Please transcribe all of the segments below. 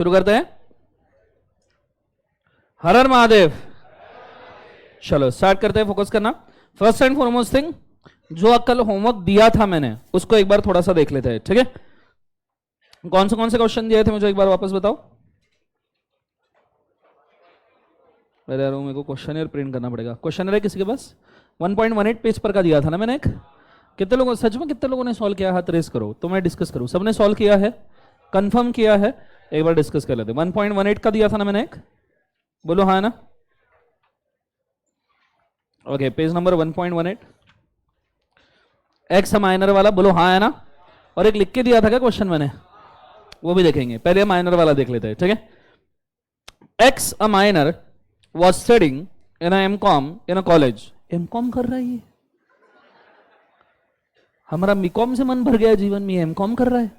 शुरू करते हैं। हर हर महादेव। चलो स्टार्ट करते हैं। फोकस करना। फर्स्ट एंड फॉरमोस्ट थिंग, जो कल होमवर्क दिया था मैंने उसको एक बार थोड़ा सा देख लेते हैं, ठीक है। कौन से क्वेश्चन दिए थे मुझे एक बार वापस बताओ। अरे यार मेरे को क्वेश्चनर प्रिंट करना पड़ेगा। क्वेश्चनर है किसी के पास? 1.18 पेज पर का दिया था ना मैंने एक। कितने लोगों, सच में कितने लोगों ने सॉल्व किया? हाथ रेस करो तो मैं डिस्कस करूं। सबने सॉल्व किया है, कंफर्म किया है? एक बार डिस्कस कर लेते। 1.18 का दिया था ना मैंने एक, बोलो हाँ ना। Okay, page number 1.18 x minor वाला, बोलो हाँ है ना। और एक लिख के दिया था क्या क्वेश्चन मैंने, वो भी देखेंगे। पहले माइनर वाला देख लेते हैं, ठीक है। X a minor was studying in a M.Com in a college। M.Com कर रहा है ये, हमारा M.Com से मन भर गया जीवन में, M.Com कर रहा है।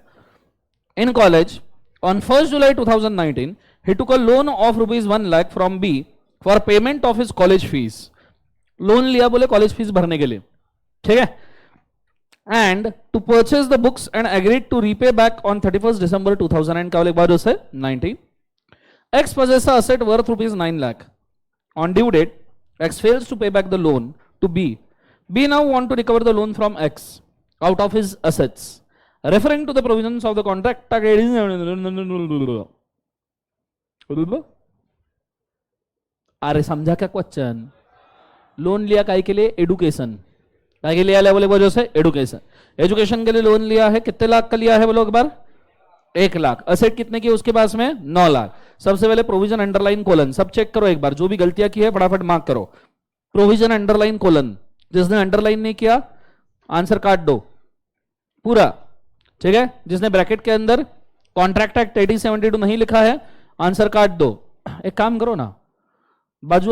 In college on 1st July 2019 he took a loan of rupees 1 lakh from B for payment of his college fees। Loan लिया बोले कॉलेज फीस भरने के लिए, ठीक है। And to purchase the books and agreed to repay back on 31st December 2000 and क्या बोले एक बार उसे 90। X possesses a asset worth rupees 9 lakh। On due date, X fails to pay back the loan to B. B now want to recover the loan from X out of his assets, referring to the provisions of the contract। अरे समझा क्या question? Loan लिया काय के लिए? Education. काय के लिए बोले वजह से? एडुकेशन। एजुकेशन के लिए लोन लिया है, कितने लाख का लिया है बोलो एक बार? 1 लाख। असेट कितने की उसके पास में? 9 लाख। सबसे पहले प्रोविजन अंडरलाइन कोलन, सब चेक करो एक बार, जो भी गलतियां की है फटाफट मार्क करो। प्रोविजन अंडरलाइन कोलन, जिसने अंडरलाइन नहीं किया आंसर काट दो पूरा, ठीक है। जिसने ब्रैकेट के अंदर कॉन्ट्रैक्ट एक्ट 1872 नहीं लिखा है आंसर काट दो। एक काम करो ना, बाजू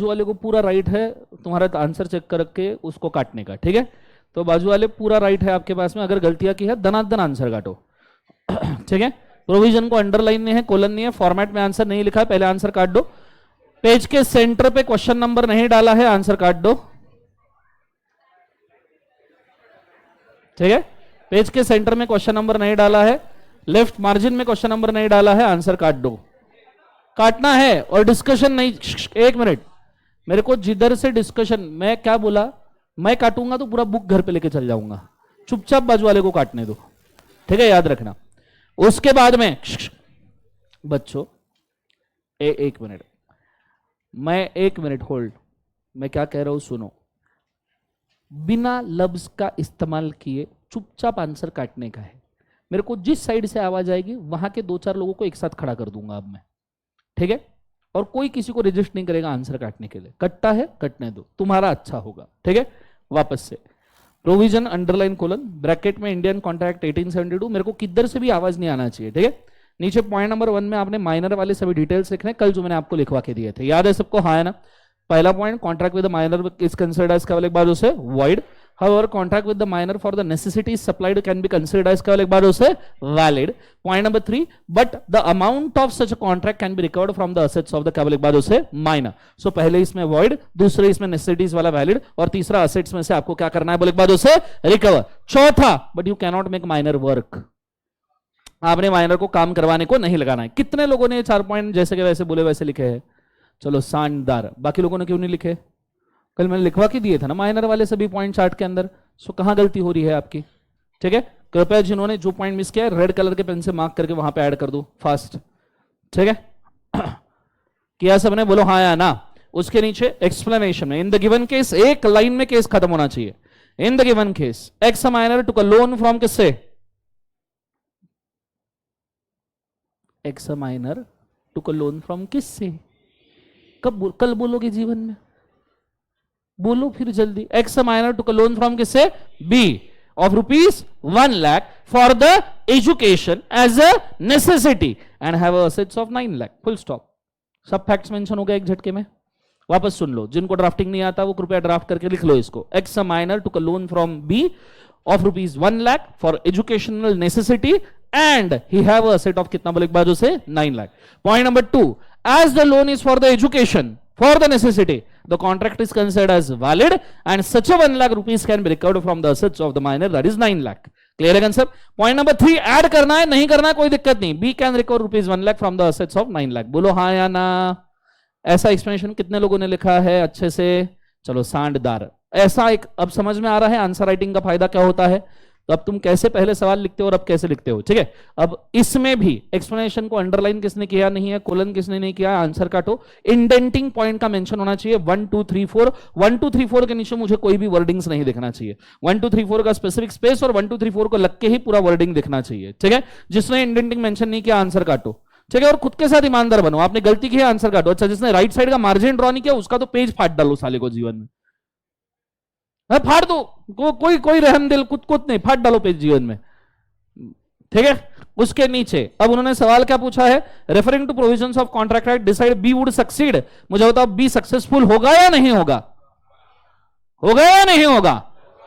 वाले को पूरा राइट है तुम्हारा आंसर चेक करके उसको काटने का, ठीक है। तो बाजू वाले पूरा राइट है आपके पास में, अगर गलतियां की है दनादन आंसर काटो, ठीक है। प्रोविजन को अंडरलाइन नहीं है, कोलन नहीं है, फॉर्मेट में आंसर नहीं लिखा है, पहले आंसर काट दो। पेज के सेंटर पे क्वेश्चन नंबर नहीं डाला है, आंसर काट दो, ठीक है। पेज के सेंटर में क्वेश्चन नंबर नहीं डाला है, लेफ्ट मार्जिन में क्वेश्चन नंबर नहीं डाला है, आंसर काट दो। काटना है और डिस्कशन नहीं। 1 मिनट, मेरे को जिधर से डिस्कशन, मैं क्या बोला, मैं काटूंगा तो पूरा बुक घर पे लेके चल जाऊंगा। चुपचाप बाजू वाले को काटने दो, ठीक है, याद रखना। उसके बाद में बच्चों 1 मिनट, मैं 1 मिनट होल्ड, मैं क्या कह रहा हूं सुनो। बिना लफ्ज का इस्तेमाल किए चुपचाप आंसर काटने का है। मेरे को जिस साइड से आवाज आएगी वहां के 2-4 लोगों को एक साथ खड़ा कर दूंगा अब मैं, ठीक है। और कोई किसी को रजिस्ट नहीं करेगा आंसर काटने के लिए। कटता है कटने दो, तुम्हारा अच्छा होगा, ठीक है। वापस से प्रोविजन अंडरलाइन कोलन, ब्रैकेट में इंडियन कॉन्ट्रैक्ट 1872। मेरे को किधर से भी आवाज नहीं आना चाहिए, ठीक है। नीचे पॉइंट नंबर 1 में आपने माइनर वाले सभी डिटेल्स लिखने, कल जो मैंने आपको लिखवा के दिए थे, याद है सबको? हाँ है ना। पहला point, contract with the minor is considered as केवल एक बार उसे void. However, contract with the minor for the necessities supplied can be considered as केवल एक बार उसे valid। Point number 3, but the amount of such a contract can be recovered from the assets of the केवल एक बार उसे minor। So पहले इसमें void, दूसरे इसमें necessities वाला valid, और तीसरा assets में से आपको क्या करना है बोले एक बार उसे recover। चौथा, but you cannot make minor work। आपने माइनर को काम करवाने को नहीं लगाना है। कितने लोगों ने 4 पॉइंट जैसे के वैसे बोले वैसे लिखे हैं? चलो शानदार। बाकी लोगों ने क्यों नहीं लिखे? कल मैंने लिखवा के दिए थे ना माइनर वाले सभी पॉइंट चार्ट के अंदर। सो कहां गलती हो रही है आपकी, ठीक है। कृपया जिन्होंने जो पॉइंट मिस किया है रेड कलर के पेन से मार्क करके वहां पे ऐड कर दो फास्ट, ठीक है। किया सबने? बोलो हाँ या ना। उसके नीचे एक्सप्लेनेशन में, इन द गिवन केस, एक लाइन में केस खत्म होना चाहिए। In the given case X minor took a loan from किससे? X minor took a loan from किससे? कल बोलोगे जीवन में? बोलो फिर जल्दी। X minor took a loan from किससे? B of rupees 1 lakh for the education as a necessity and have assets of 9 lakh. Full stop. सब फैक्ट्स मेंशन हो गए एक झटके में। वापस सुन लो, जिनको ड्राफ्टिंग नहीं आता वो कृपया ड्राफ्ट करके लिख लो इसको। X minor took a loan from B of rupees 1 lakh for educational necessity and he have a asset of कितना बोले एक बाजू से? 9 lakh. Point number 2, as the loan is for the education, for the necessity, the contract is considered as valid and such a 1 lakh rupees can be recovered from the assets of the minor, that is 9 lakh। Clear है concept? Point number 3, add करना है, नहीं करना है कोई दिक्कत नहीं। B can recover ₹1 lakh from the assets of 9 lakh. बोलो हाँ या ना। ऐसा एक्सप्लेनेशन कितने लोगों ने लिखा है अच्छे से? चलो सांडदार। ऐसा एक अब समझ में आ रहा है आंसर राइटिंग का फायदा क्या होता है। तो अब तुम कैसे पहले सवाल लिखते हो और अब कैसे लिखते हो, ठीक है। अब इसमें भी एक्सप्लेनेशन को अंडरलाइन किसने किया नहीं है, कोलन किसने नहीं किया, आंसर काटो। इंडेंटिंग पॉइंट का मेंशन होना चाहिए 1 2 3 4। 1 2 3 4 के नीचे मुझे कोई भी वर्डिंग्स नहीं दिखना चाहिए। 1 2 3 4 का स्पेसिफिक स्पेस और 1 2 3 4 को लग के ही पूरा वर्डिंग दिखना चाहिए, ठीक है। जिसने इंडेंटिंग मेंशन नहीं किया आंसर काटो, ठीक है। और खुद के साथ ईमानदार बनो, आपने गलती की है आंसर काटो। अच्छा, जिसने राइट साइड का मार्जिन ड्रॉ नहीं किया उसका तो पेज फाड़ डालो साले को जीवन में, फाड़ दो। कोई कोई रहम दिल कुछ कुछ नहीं, फाड़ डालो पेज जीवन में, ठीक है। उसके नीचे अब उन्होंने सवाल क्या पूछा है, referring to provisions of contract right decide B would succeed. मुझे बताओ बी सक्सेसफुल होगा या नहीं होगा, होगा या नहीं होगा।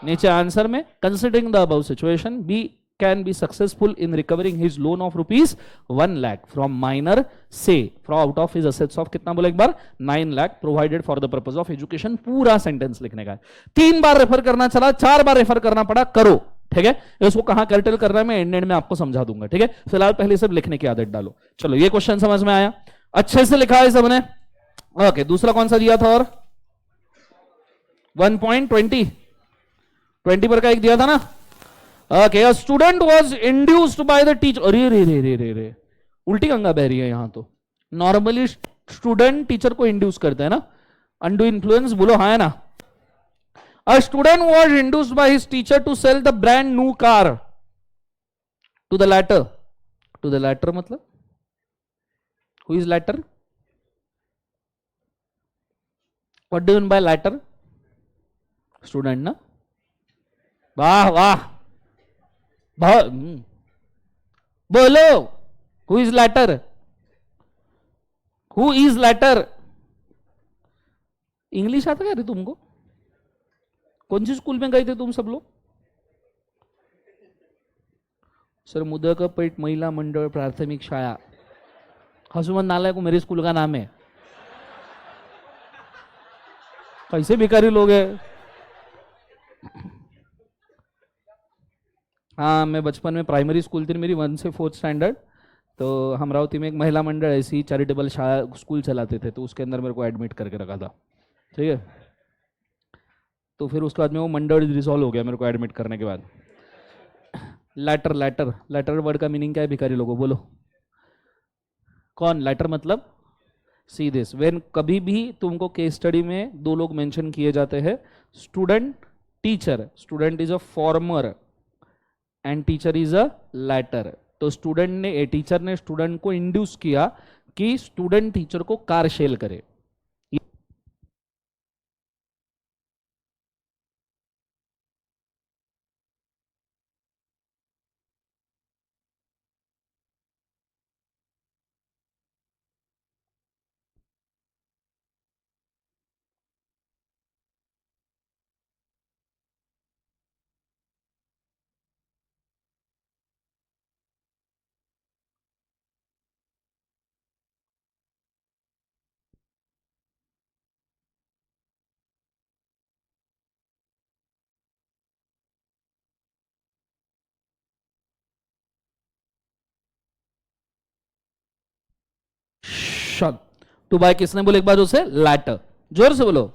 नीचे आंसर में considering the above situation B can be successful in recovering his loan of ₹1 lakh from minor से from out of his assets of कितना बोला एक बार 9 lakh provided for the purpose of education. पूरा सेंटेंस लिखने का है। 3 बार रेफर करना चला, 4 बार रेफर करना पड़ा, करो, ठीक है। इसको कहां कैरेक्टर करना है मैं एंड में आपको समझा दूंगा, ठीक है। फिलहाल पहले सब लिखने की आदत डालो। चलो ये क्वेश्चन समझ में आया, अच्छे से लिखा है सबने। ओके, दूसरा कौन सा दिया था और 1.20 पर का एक दिया था ना। Okay, a student was induced by the teacher। अरे रे रे रे रे रे, उल्टी गंगा बह रही है यहां तो। नॉर्मली स्टूडेंट टीचर को इंड्यूस करते हैं ना, अनडू इन्फ्लुएंस, बोलो हाँ है ना। A student was induced by his teacher to sell the brand new car to the latter। to the latter मतलब who is latter? What do you mean by latter? Student ना, वाह वाह, बोलो who is latter, who is latter. English आता क्या रे तुमको? कौन सी स्कूल में गए थे तुम सब लोग? सर मुदकपेट महिला मंडल प्राथमिक शाळा, हसुमत नालायक को मेरे स्कूल का नाम है। कैसे भिखारी लोग हैं। हाँ, मैं बचपन में प्राइमरी स्कूल थी मेरी 1 से 4 स्टैंडर्ड, तो अमरावती में एक महिला मंडल ऐसी चैरिटेबल स्कूल चलाते थे, तो उसके अंदर मेरे को एडमिट करके रखा था, ठीक है। तो फिर उसके बाद में वो मंडल रिजॉल्व हो गया मेरे को एडमिट करने के बाद। लैटर लैटर लैटर वर्ड का मीनिंग क्या है भिखारी लोगों, बोलो कौन? लैटर मतलब सी दिस, व्हेन कभी भी तुमको केस स्टडी में 2 लोग मेंशन किए जाते हैं, student teacher. Student is a former and teacher is a latter. तो स्टूडेंट ने टीचर ने स्टूडेंट को इंड्यूस किया कि स्टूडेंट टीचर को कार सेल करे। टू बाय किसने बोले एक बार उसे? लैटर। जोर से बोलो।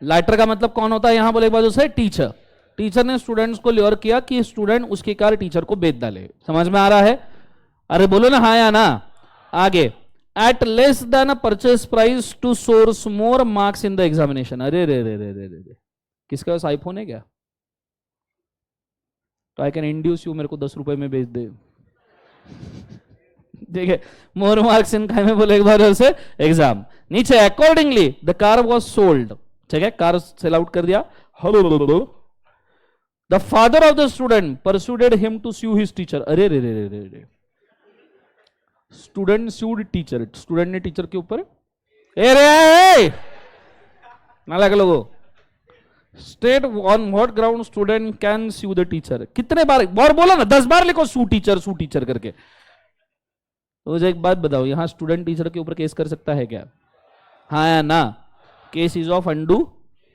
लैटर का मतलब कौन होता है यहां बोले एक बार उसे? टीचर। टीचर ने स्टूडेंट्स को ल्योर किया कि स्टूडेंट उसकी कार टीचर को बेच डाले। समझ में आ रहा है? अरे बोलो ना हाँ या ना। आगे, at less than a purchase price to source more marks in the examination. अरे रे रे रे रे रे, किसके पास आईफोन है क्या? तो आई कैन इंड्यूस यू, मेरे को 10 रुपए में बेच दे, ठीक है। मोर मार्क्स इन काय में बोले एक बार से एग्जाम। नीचे accordingly the car was sold, ठीक है, कार सेल आउट कर दिया। The father of the student persuaded him to sue his teacher. अरे रे रे रे रे रे, स्टूडेंट स्यूड टीचर, स्टूडेंट ने टीचर के ऊपर ए रे नालायक लोगो, state on what ground student can sue the teacher. कितने बार और बोला ना, 10 बार लिखो सू टीचर करके। तो मुझे एक बात बताओ, यहां स्टूडेंट टीचर के ऊपर केस कर सकता है क्या? हाँ या ना? Case is of undo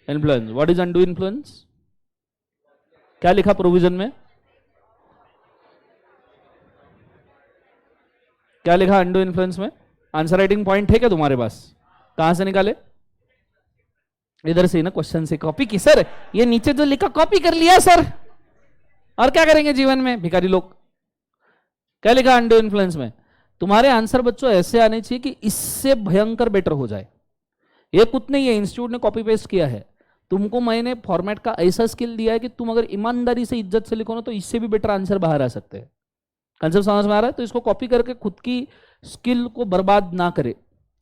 influence. What is undo influence? क्या लिखा प्रोविजन में? क्या लिखा अंडू इन्फ्लुएंस में? आंसर राइटिंग पॉइंट है क्या तुम्हारे पास? कहां से निकाले? इधर से ना, क्वेश्चन से कॉपी की सर, ये नीचे जो लिखा कॉपी कर लिया सर, और क्या करेंगे जीवन में भिखारी लोग। क्या लिखा अंडू इन्फ्लुएंस में? तुम्हारे आंसर बच्चों ऐसे आने चाहिए कि इससे भयंकर बेटर हो जाए। ये कुछ नहीं है, इंस्टीट्यूट ने कॉपी पेस्ट किया है। तुमको मैंने फॉर्मेट का ऐसा स्किल दिया है कि तुम अगर ईमानदारी से इज्जत से लिखो ना, तो इससे भी बेटर आंसर बाहर आ सकते हैं। कंसेप्ट समझ में आ रहा है? तो इसको कॉपी करके खुद की स्किल को बर्बाद ना करे।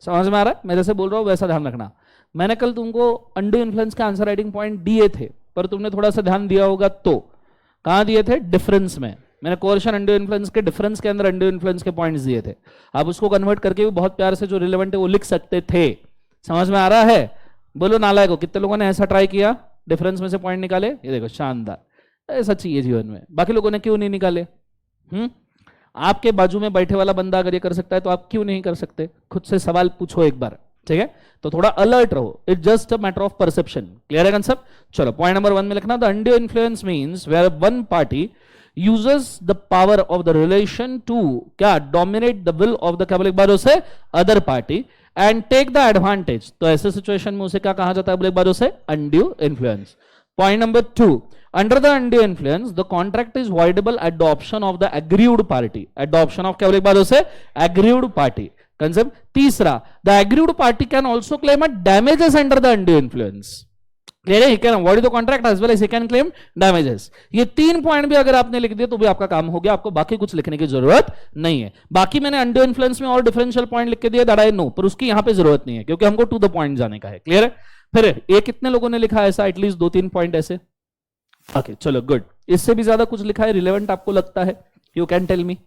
समझ में आ रहा है? मैं जैसे बोल रहा हूं वैसा ध्यान रखना। मैंने कल तुमको अंडू इन्फ्लुएंस के आंसर राइटिंग पॉइंट दिए थे, पर तुमने थोड़ा सा ध्यान दिया होगा तो। कहां दिए थे? डिफरेंस में। मैंने कोएर्शन अंडू इन्फ्लुएंस के डिफरेंस के अंदर अंडू इन्फ्लुएंस के पॉइंट्स दिए थे। आप उसको कन्वर्ट करके भी बहुत प्यार से जो रिलेवेंट है वो लिख सकते थे। समझ में आ रहा है? बोलो नालायक हो, कितने लोगों ने ऐसा ट्राई किया, डिफरेंस में से पॉइंट निकाले? ये देखो शानदार। ऐसा चाहिए जीवन में। बाकी लोगों ने क्यों नहीं निकाले? आपके बाजू में बैठे वाला बंदा अगर ये कर सकता है तो आप क्यों नहीं कर सकते? खुद से सवाल पूछो एक बार, ठीक है? तो थोड़ा अलर्ट रहो। It's just a matter of perception. Clear है कंसेप्ट? चलो पॉइंट नंबर 1 में लिखना, the undue influence means where one party uses the power of the relation to क्या dominate the will of the क्या बोले एक बार उसे other party and take the advantage। तो ऐसे सिचुएशन में उसे क्या कहा जाता है? बोले एक बार उसे undue influence। Point number 2, under the undue influence the contract is voidable at the option of the aggrieved party। at the option of क्या बोले एक बार उसे aggrieved party। कंसेप्ट तीसरा, the aggrieved party can also claim a damages under the undue influence। Clear है? he can avoid the contract as well as he can claim damages। ये 3 point भी अगर आपने लिख दिए तो भी आपका काम हो गया, आपको बाकी कुछ लिखने की जरूरत नहीं है। बाकी मैंने अंडू इन्फ्लुएंस में और डिफरेंशियल पॉइंट लिख के दिया, दैट आई नो, पर उसकी यहां पे जरूरत नहीं है क्योंकि हमको टू द पॉइंट जाने का है। क्लियर है? फिर ये कितने लोगों ने लिखा ऐसा? एटलीस्ट 2-3 पॉइंट ऐसे। ओके चलो गुड। इससे भी ज्यादा कुछ लिखा है रिलेवेंट आपको लगता है? यू कैन टेल मी,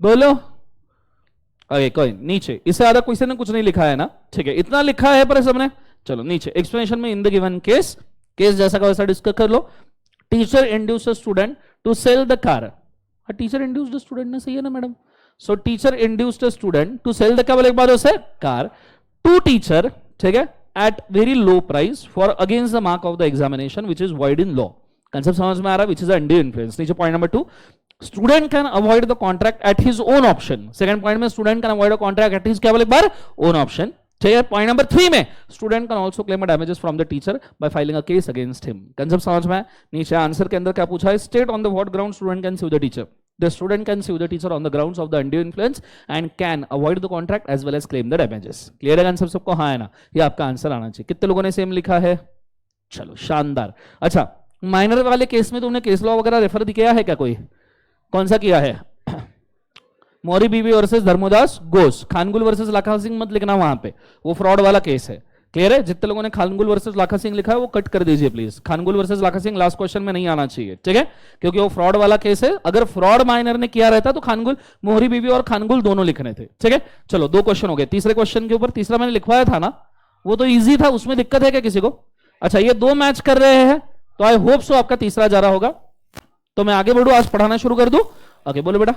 बोलो। ओके कोई नीचे इससे ज्यादा किसी ने कुछ नहीं लिखा है ना? ठीक है, इतना लिखा है पर सबने। चलो नीचे एक्सप्लेनेशन में in the given case, case जैसा का वैसा डिस्कस कर लो। Teacher induce student to sell the car. Teacher induced student ना, सही है ना madam? So teacher induced student to sell the क्या बोले एक बार उसे? कार टू टीचर, ठीक है, at very low price for against the mark of the examination which is void in law. Concept समझ में आ रहा है? Which is undue influence. नीचे point number 2, student can avoid the contract at his own option. Second point में student can avoid the contract at his क्या बोले एक बार? On option. ठीक है, पॉइंट नंबर 3 में student can also claim damages from the teacher bye filing a case against him. Concept समझ में? नीचे आंसर के अंदर क्या पूछा है? State on the what ground student can sue the teacher। The student can sue the teacher on the grounds of the undue influence and can avoid the contract as well as claim the damages। Clear है answer सबको? हाँ है ना? ये आपका answer आना चाहिए। कितने लोगों ने सेम लिखा है? चलो शानदार। अच्छा, माइनर वाले केस में तुमने केस लॉ वगैरह रेफर किया है क्या? कोई कौन सा किया है? मौरी बीबी वर्सेस धर्मोदास घोष। खानगुल वर्सेस लाखा सिंह मत लिखना वहां पे, वो फ्रॉड वाला केस है। क्लियर है? जितने लोगों ने खानगुल वर्सेस लाखा सिंह लिखा है वो कट कर दीजिए please. Khangul versus Lakha Singh last question में नहीं आना चाहिए, ठीक है? क्योंकि वो फ्रॉड वाला केस है। अगर फ्रॉड माइनर ने किया रहता तो खानगुल, मोहरी बीबी और खानगुल दोनों लिखने थे, ठीक है? चलो 2 क्वेश्चन हो गए। तीसरे क्वेश्चन के ऊपर, तीसरा मैंने लिखवाया था ना, वो तो ईजी था, उसमें दिक्कत है क्या किसी को? अच्छा, ये 2 मैच कर रहे हैं तो आई होप सो आपका तीसरा जा रहा होगा। तो मैं आगे बढ़ू, आज पढ़ाना शुरू कर दूं? ओके बोलो बेटा।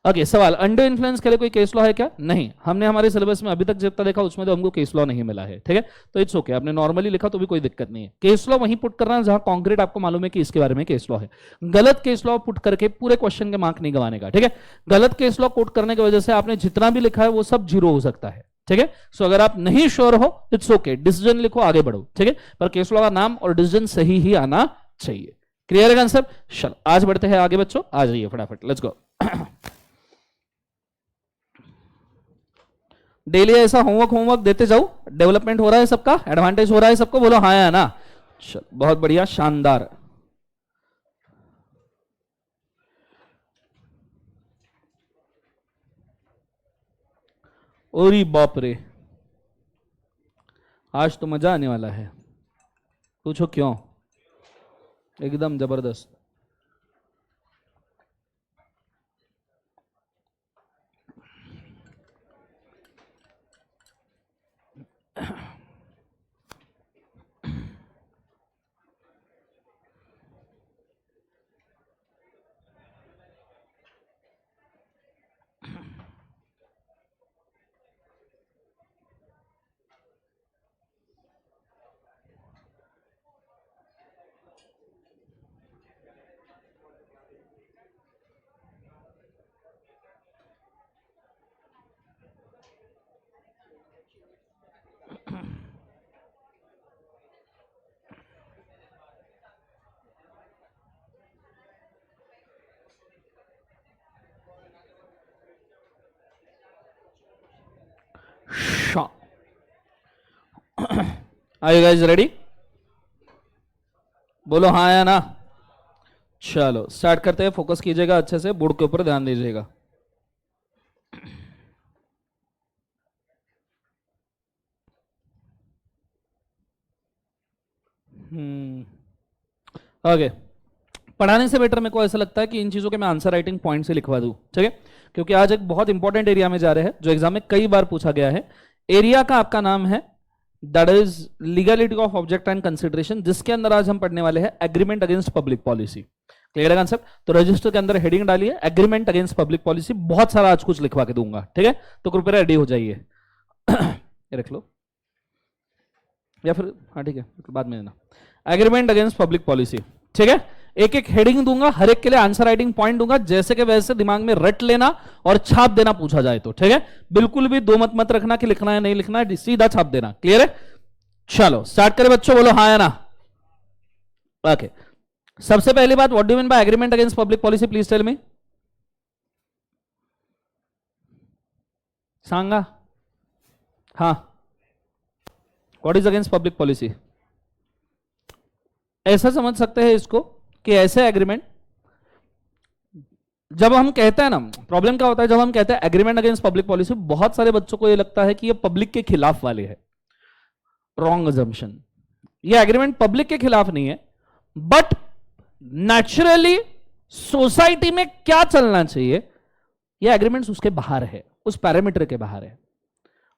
ओके सवाल, अंडर इन्फ्लुएंस के लिए कोई केस लॉ है क्या? नहीं, हमने हमारे सिलेबस में अभी तक जितना देखा उसमें तो हमको केस लॉ नहीं मिला है, ठीक है? तो इट्स ओके, आपने नॉर्मली लिखा तो भी कोई दिक्कत नहीं है। केस लॉ वहीं पुट करना जहां कॉन्क्रीट आपको मालूम है कि इसके बारे में केस लॉ है। गलत केस लॉ पुट करके पूरे क्वेश्चन के मार्क नहीं गंवाने का, ठीक है? गलत केस लॉ कोट करने की वजह से आपने जितना भी लिखा है वो सब 0 हो सकता है, ठीक है? सो अगर आप नहीं श्योर हो इट्स ओके, डिसीजन लिखो, आगे बढ़ो, ठीक है? पर केस लॉ का नाम और डिसीजन सही ही आना चाहिए। क्लियर है कंसेप्ट? चलो आज बढ़ते हैं आगे बच्चों, आ जाइए फटाफट, लेट्स गो। डेली ऐसा होमवर्क देते जाओ, डेवलपमेंट हो रहा है सबका, एडवांटेज हो रहा है सबको, बोलो हाँ है ना? चलो बहुत बढ़िया, शानदार। ओरी बाप रे, आज तो मजा आने वाला है। पूछो क्यों? एकदम जबरदस्त। Are you guys ready? बोलो हाँ या ना। चलो स्टार्ट करते हैं, फोकस कीजिएगा अच्छे से, बोर्ड के ऊपर ध्यान दीजिएगा। ओके, पढ़ाने से बेटर मेरे को ऐसा लगता है कि इन चीजों के मैं आंसर राइटिंग पॉइंट से लिखवा दूं, ठीक है? क्योंकि आज एक बहुत इंपॉर्टेंट एरिया में जा रहे हैं जो एग्जाम में कई बार पूछा गया है। एरिया का आपका नाम है that is legality of object and consideration, जिसके अंदर आज हम पढ़ने वाले हैं agreement against public policy. Clear है कॉन्सेप्ट? तो रजिस्टर के अंदर हेडिंग डालिए एग्रीमेंट अगेंस्ट पब्लिक पॉलिसी। बहुत सारा आज कुछ लिखवा के दूंगा, ठीक है? तो कृपया रेडी हो जाइए। ये रख लो या फिर हाँ ठीक है बाद में देना। एग्रीमेंट अगेंस्ट पब्लिक पॉलिसी, ठीक है? एक एक हेडिंग दूंगा, हर एक के लिए आंसर राइटिंग पॉइंट दूंगा, जैसे के वैसे दिमाग में रट लेना और छाप देना पूछा जाए तो, ठीक है? बिल्कुल भी दो मत मत रखना कि लिखना है नहीं लिखना है, सीधा छाप देना। क्लियर है? चलो स्टार्ट करें बच्चों, बोलो हाँ या ना। ओके, सबसे पहली बात, what do you mean by agreement against public policy? Please tell me. सांगा हाँ, what is against public policy? ऐसा समझ सकते हैं इसको कि ऐसे एग्रीमेंट, जब हम कहते हैं ना, प्रॉब्लम क्या होता है जब हम कहते हैं एग्रीमेंट अगेंस्ट पब्लिक पॉलिसी, बहुत सारे बच्चों को ये लगता है कि ये पब्लिक के खिलाफ वाले है। Wrong assumption. ये एग्रीमेंट पब्लिक के खिलाफ नहीं है, बट नेचुरली सोसाइटी में क्या चलना चाहिए, ये एग्रीमेंट्स उसके बाहर है, उस पैरामीटर के बाहर है।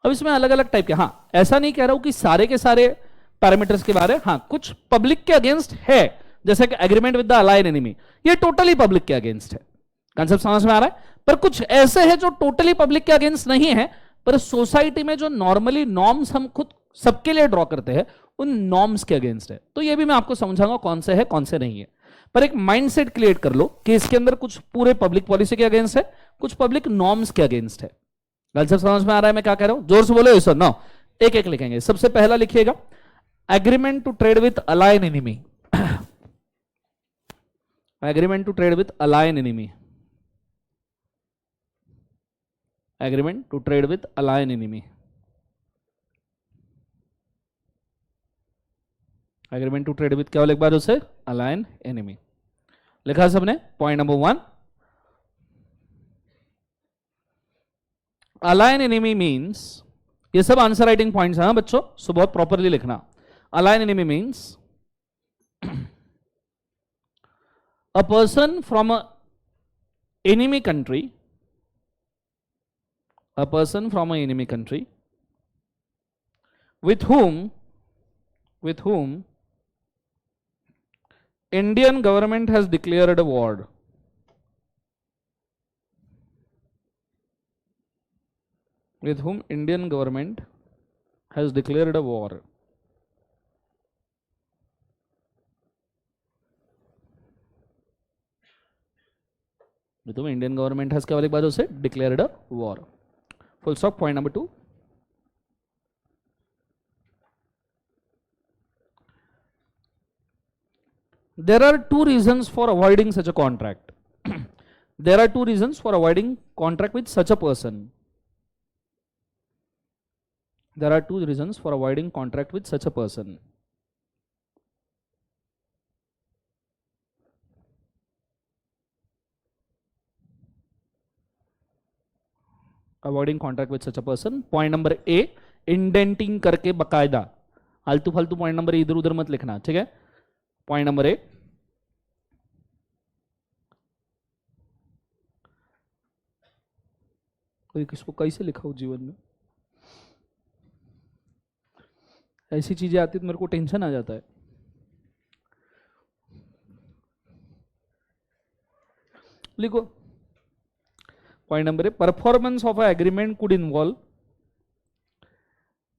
अब इसमें अलग अलग टाइप के, हाँ ऐसा नहीं कह रहा हूं कि सारे के सारे पैरामीटर्स के बारे, हाँ कुछ पब्लिक के अगेंस्ट है, जैसे कि agreement with the align enemy, ये टोटली पब्लिक के अगेंस्ट है। कंसेप्ट समझ में आ रहा है? पर कुछ ऐसे है जो टोटली पब्लिक के अगेंस्ट नहीं है, पर सोसाइटी में जो नॉर्मली नॉर्म्स हम खुद सबके लिए ड्रॉ करते हैं, उन नॉर्म्स के अगेंस्ट है। तो ये भी मैं आपको समझाऊंगा कौन से है कौन से नहीं है, पर एक माइंडसेट क्रिएट कर लो कि इसके अंदर कुछ पूरे पब्लिक पॉलिसी के अगेंस्ट है, कुछ पब्लिक नॉर्म्स के अगेंस्ट है। कंसेप्ट समझ में आ रहा है मैं क्या कह रहा हूं? जोर से बोलो सर। नो, एक एक लिखेंगे। सबसे पहला लिखिएगा, agreement to trade with alien enemy. Agreement to trade with alien enemy. Agreement to trade with alien enemy. Agreement to trade with क्या लिख बार उसे? Alien enemy. लिखा सबने? Point number 1, alien enemy means, ये सब आंसर राइटिंग पॉइंट्स हैं बच्चों, सो बहुत प्रॉपरली लिखना। Align enemy means a person from a enemy country, a person from an enemy country with whom Indian government has declared a war, with whom Indian government has declared a war, with whom Indian government has क्या वाली बात उसे? declared a war. Full stop. Point number 2, there are two reasons for avoiding such a contract. There are two reasons for avoiding contract with such a person. There are two reasons for avoiding contract with such a person. Avoiding contract with such a person. Point number A, indenting करके बकायदा, आलतू फालतू point number इधर उधर मत लिखना, ठीक है? Point number ए, कोई किसको कैसे लिखा हो जीवन में, ऐसी चीजें आती तो मेरे को टेंशन आ जाता है। लिखो point number A, performance of agreement could involve,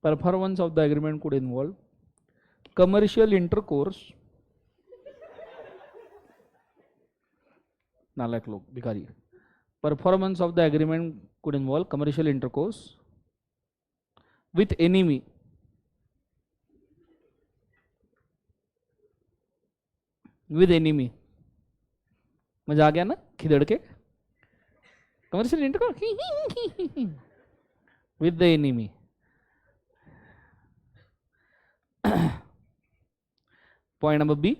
performance of the agreement could involve commercial intercourse, नालायक लोग भिखारी, performance of the agreement could involve commercial intercourse with enemy, with enemy, मजा आ गया ना खिदड़ के? Commercial intercourse with the enemy. Point number B.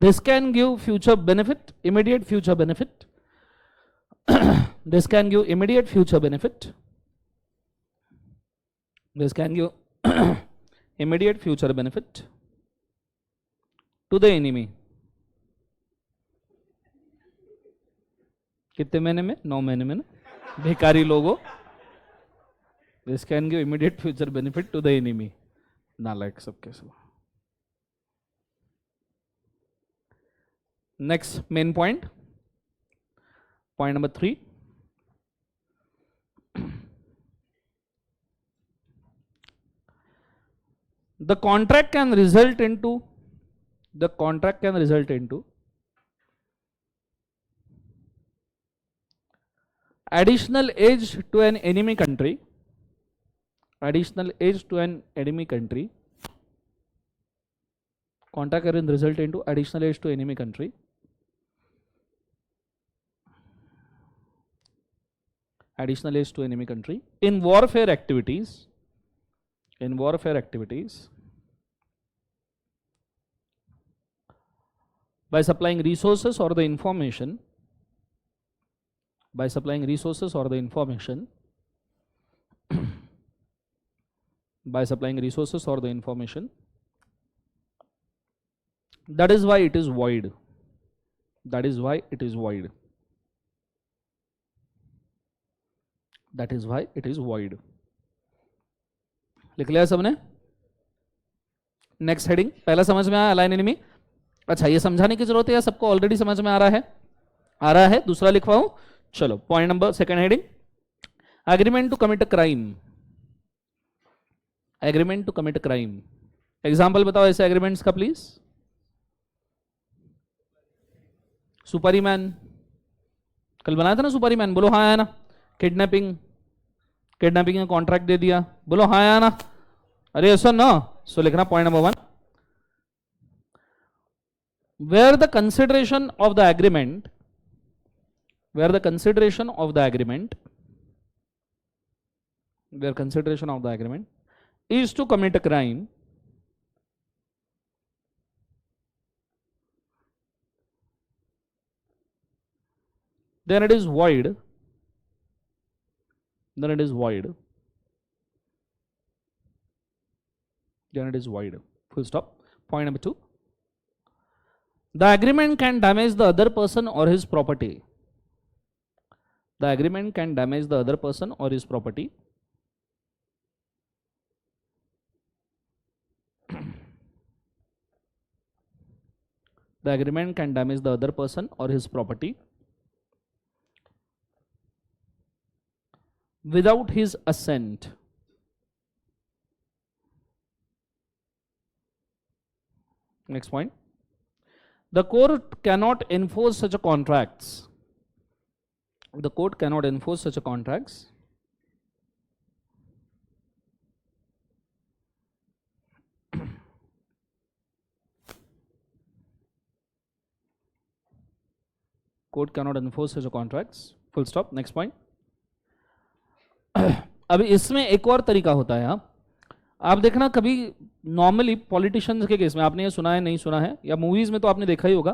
This can give future benefit, immediate future benefit. This can give immediate future benefit. This can give immediate future benefit to the enemy. कितने महीने में? 9 महीने में ना, भिखारी लोगों. This can give immediate future benefit to the enemy. नालायक सबके सब. Next main point. Point number 3. The contract can result into additional age to an enemy country. Additional age to an enemy country. Contract can result into additional age to enemy country. Additional age to enemy country in warfare activities. In warfare activities. By supplying resources or the information. By supplying resources or the information. By supplying resources or the information. That is why it is void. That is why it is void. That is why it is void. लिख लिया सबने? Next heading. पहला समझ में आया align enemy? अच्छा, ये समझाने की जरूरत है या सबको ऑलरेडी समझ में आ रहा है? आ रहा है. दूसरा लिखवाऊं? चलो. Point number second heading. Agreement to commit a crime. Agreement to commit a crime. Example बताओ ऐसे एग्रीमेंट्स का प्लीज. सुपारी मैन. कल बनाया था ना सुपारी मैन? बोलो हाँ है ना. किडनैपिंग. किडनैपिंग का कॉन्ट्रैक्ट दे दिया. बोलो हाँ है ना. अरे ऐसा ना. सो लिखना point number 1. Where the consideration of the agreement, where consideration of the agreement is to commit a crime, then it is void. Then it is void. Then it is void. Full stop. Point number 2. The agreement can damage the other person or his property. The agreement can damage the other person or his property. The agreement can damage the other person or his property without his assent. Next point. The court cannot enforce such a contracts. The court cannot enforce such a contracts court cannot enforce such a contracts. Full stop. Next point. अभी इसमें एक और तरीका होता है. आप देखना कभी नॉर्मली पॉलिटिशियंस के केस में, आपने ये सुना है नहीं सुना है, या मूवीज में तो आपने देखा ही होगा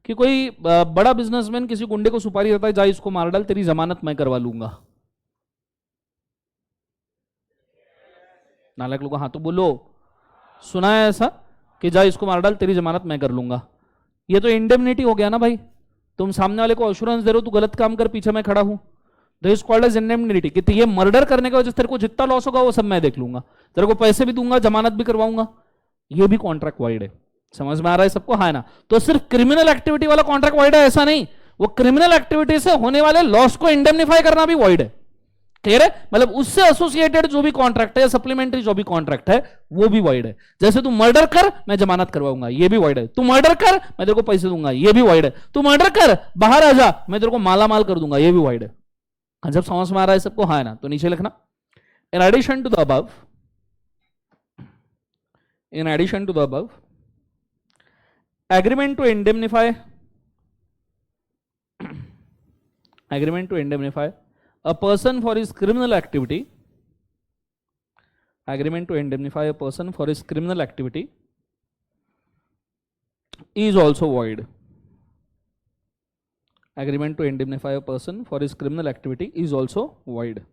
कि कोई बड़ा बिजनेसमैन किसी गुंडे को सुपारी देता है, जा इसको मार डाल, तेरी जमानत मैं करवा लूंगा. नालायक लोगों हाँ तो बोलो. सुना है ऐसा कि जा इसको मार डाल, तेरी जमानत मैं कर लूंगा. ये तो इंडेमनिटी हो गया ना भाई. तुम सामने वाले को एश्योरेंस दे रहे हो, तू गलत काम कर, पीछे मैं खड़ा हूं. This called as indemnity. कि ये मर्डर करने की वजह से तेरे को जितना लॉस होगा वो सब मैं देख लूंगा, तेरे को पैसे भी दूंगा, जमानत भी करवाऊंगा. ये भी कॉन्ट्रैक्ट वाइड है. समझ में आ रहा है सबको? हाँ ना. तो सिर्फ क्रिमिनल एक्टिविटी वाला कॉन्ट्रैक्ट वाइड है ऐसा नहीं, वो क्रिमिनल एक्टिविटी से होने वाले लॉस को इंडेमनिफाई करना भी वाइड है. क्लियर है? मतलब उससे एसोसिएटेड जो भी कॉन्ट्रैक्ट है, सप्लीमेंट्री जो भी कॉन्ट्रैक्ट है, वो भी वाइड है. जैसे तू मर्डर कर, मैं जमानत करवाऊंगा, ये भी वाइड है. तू मर्डर कर, मैं तेरे को पैसे दूंगा, ये भी वाइड है. तू मर्डर कर, बाहर आ जा, मैं तेरे को माला माल कर दूंगा, ये भी वाइड है. जब समझ में आ रहा है सबको? हाँ है ना. तो नीचे लिखना in addition to the above, in addition to the above, agreement to indemnify, agreement to indemnify a person for his criminal activity, agreement to indemnify a person for his criminal activity is also void. Agreement to indemnify a person for his criminal activity is also void.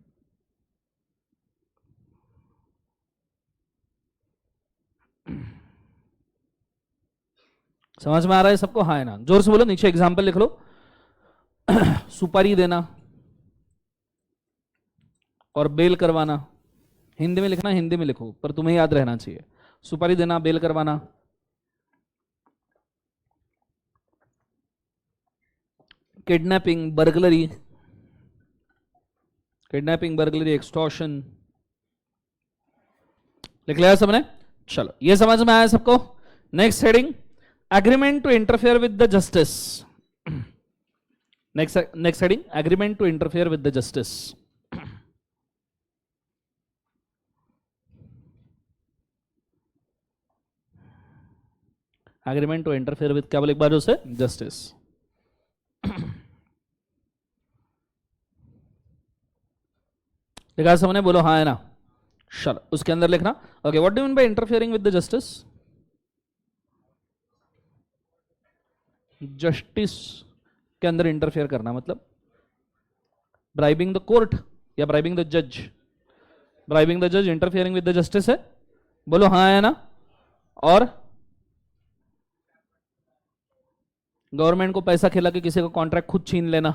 समझ में आ रहा है सबको? हाँ है ना? जोर से बोलो, नीचे एग्जाम्पल लिख लो. सुपारी देना और बेल करवाना. हिंदी में लिखना, हिंदी में लिखो, पर तुम्हें याद रहना चाहिए. सुपारी देना, बेल करवाना. Kidnapping, burglary. Kidnapping, burglary, extortion. लिख लिया सबने? चलो, ये समझ में आया सबको? Next heading, agreement to interfere with the justice. Next heading, agreement to interfere with the justice. Agreement to interfere with क्या बोले एक बार उसे? जस्टिस. लिखा सबने? बोलो हाँ है ना? चलो, उसके अंदर लिखना. Okay, what do you mean bye interfering with the justice? Justice के अंदर इंटरफेयर करना मतलब ब्राइबिंग द कोर्ट या ब्राइबिंग द जज? ब्राइबिंग द जज इंटरफेयरिंग विद द जस्टिस है. बोलो हाँ है ना? और गवर्नमेंट को पैसा खिला के किसी का कॉन्ट्रैक्ट खुद छीन लेना.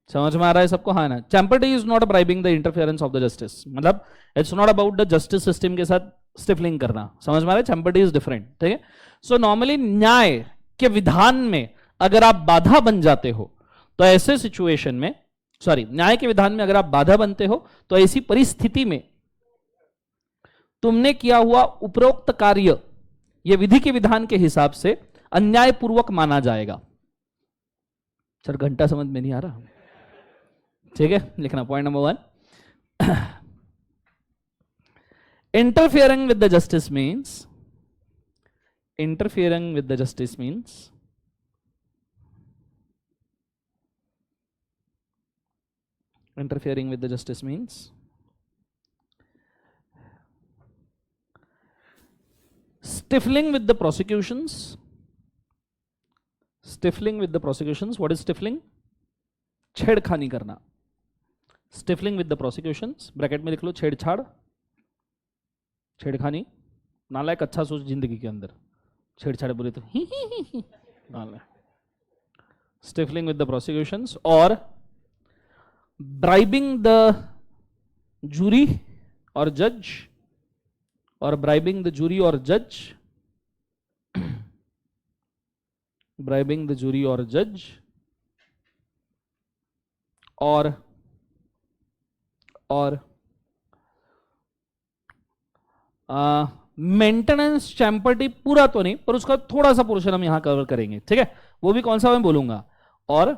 समझ में आ रहा है सबको? हाँ ना? Champerty is not bribing the interference of the justice. मतलब it's not about the justice system के साथ स्टिफलिंग करना. समझ में आ रहा है? Champerty is different. ठीक है? सो नॉर्मली न्याय के विधान में अगर आप बाधा बन जाते हो तो ऐसे सिचुएशन में, सॉरी, न्याय के विधान में अगर आप बाधा बनते हो तो ऐसी परिस्थिति में तुमने किया हुआ उपरोक्त कार्य यह विधि के विधान के हिसाब से अन्यायपूर्वक माना जाएगा. सर घंटा समझ में नहीं आ रहा? ठीक है, लिखना point number 1. Interfering with the justice means, interfering with the justice means interfering with the justice means stifling with the prosecutions. Stifling with the prosecutions. What is stifling? छेड़खानी करना. Stifling with the prosecutions, bracket में लिख लो छेड़छाड़, छेड़खानी. नालायक अच्छा सोच जिंदगी के अंदर, छेड़छाड़ बुरी तो स्टिफलिंग विद द प्रोसिक्यूशंस और ब्राइबिंग द जूरी और जज, और ब्राइबिंग द जूरी और जज, ब्राइबिंग द जूरी और जज, और मेंटेनेंस चैम्पर्टी पूरा तो नहीं, पर उसका थोड़ा सा पोर्शन हम यहां कवर करेंगे. ठीक है? वो भी कौन सा मैं बोलूंगा. और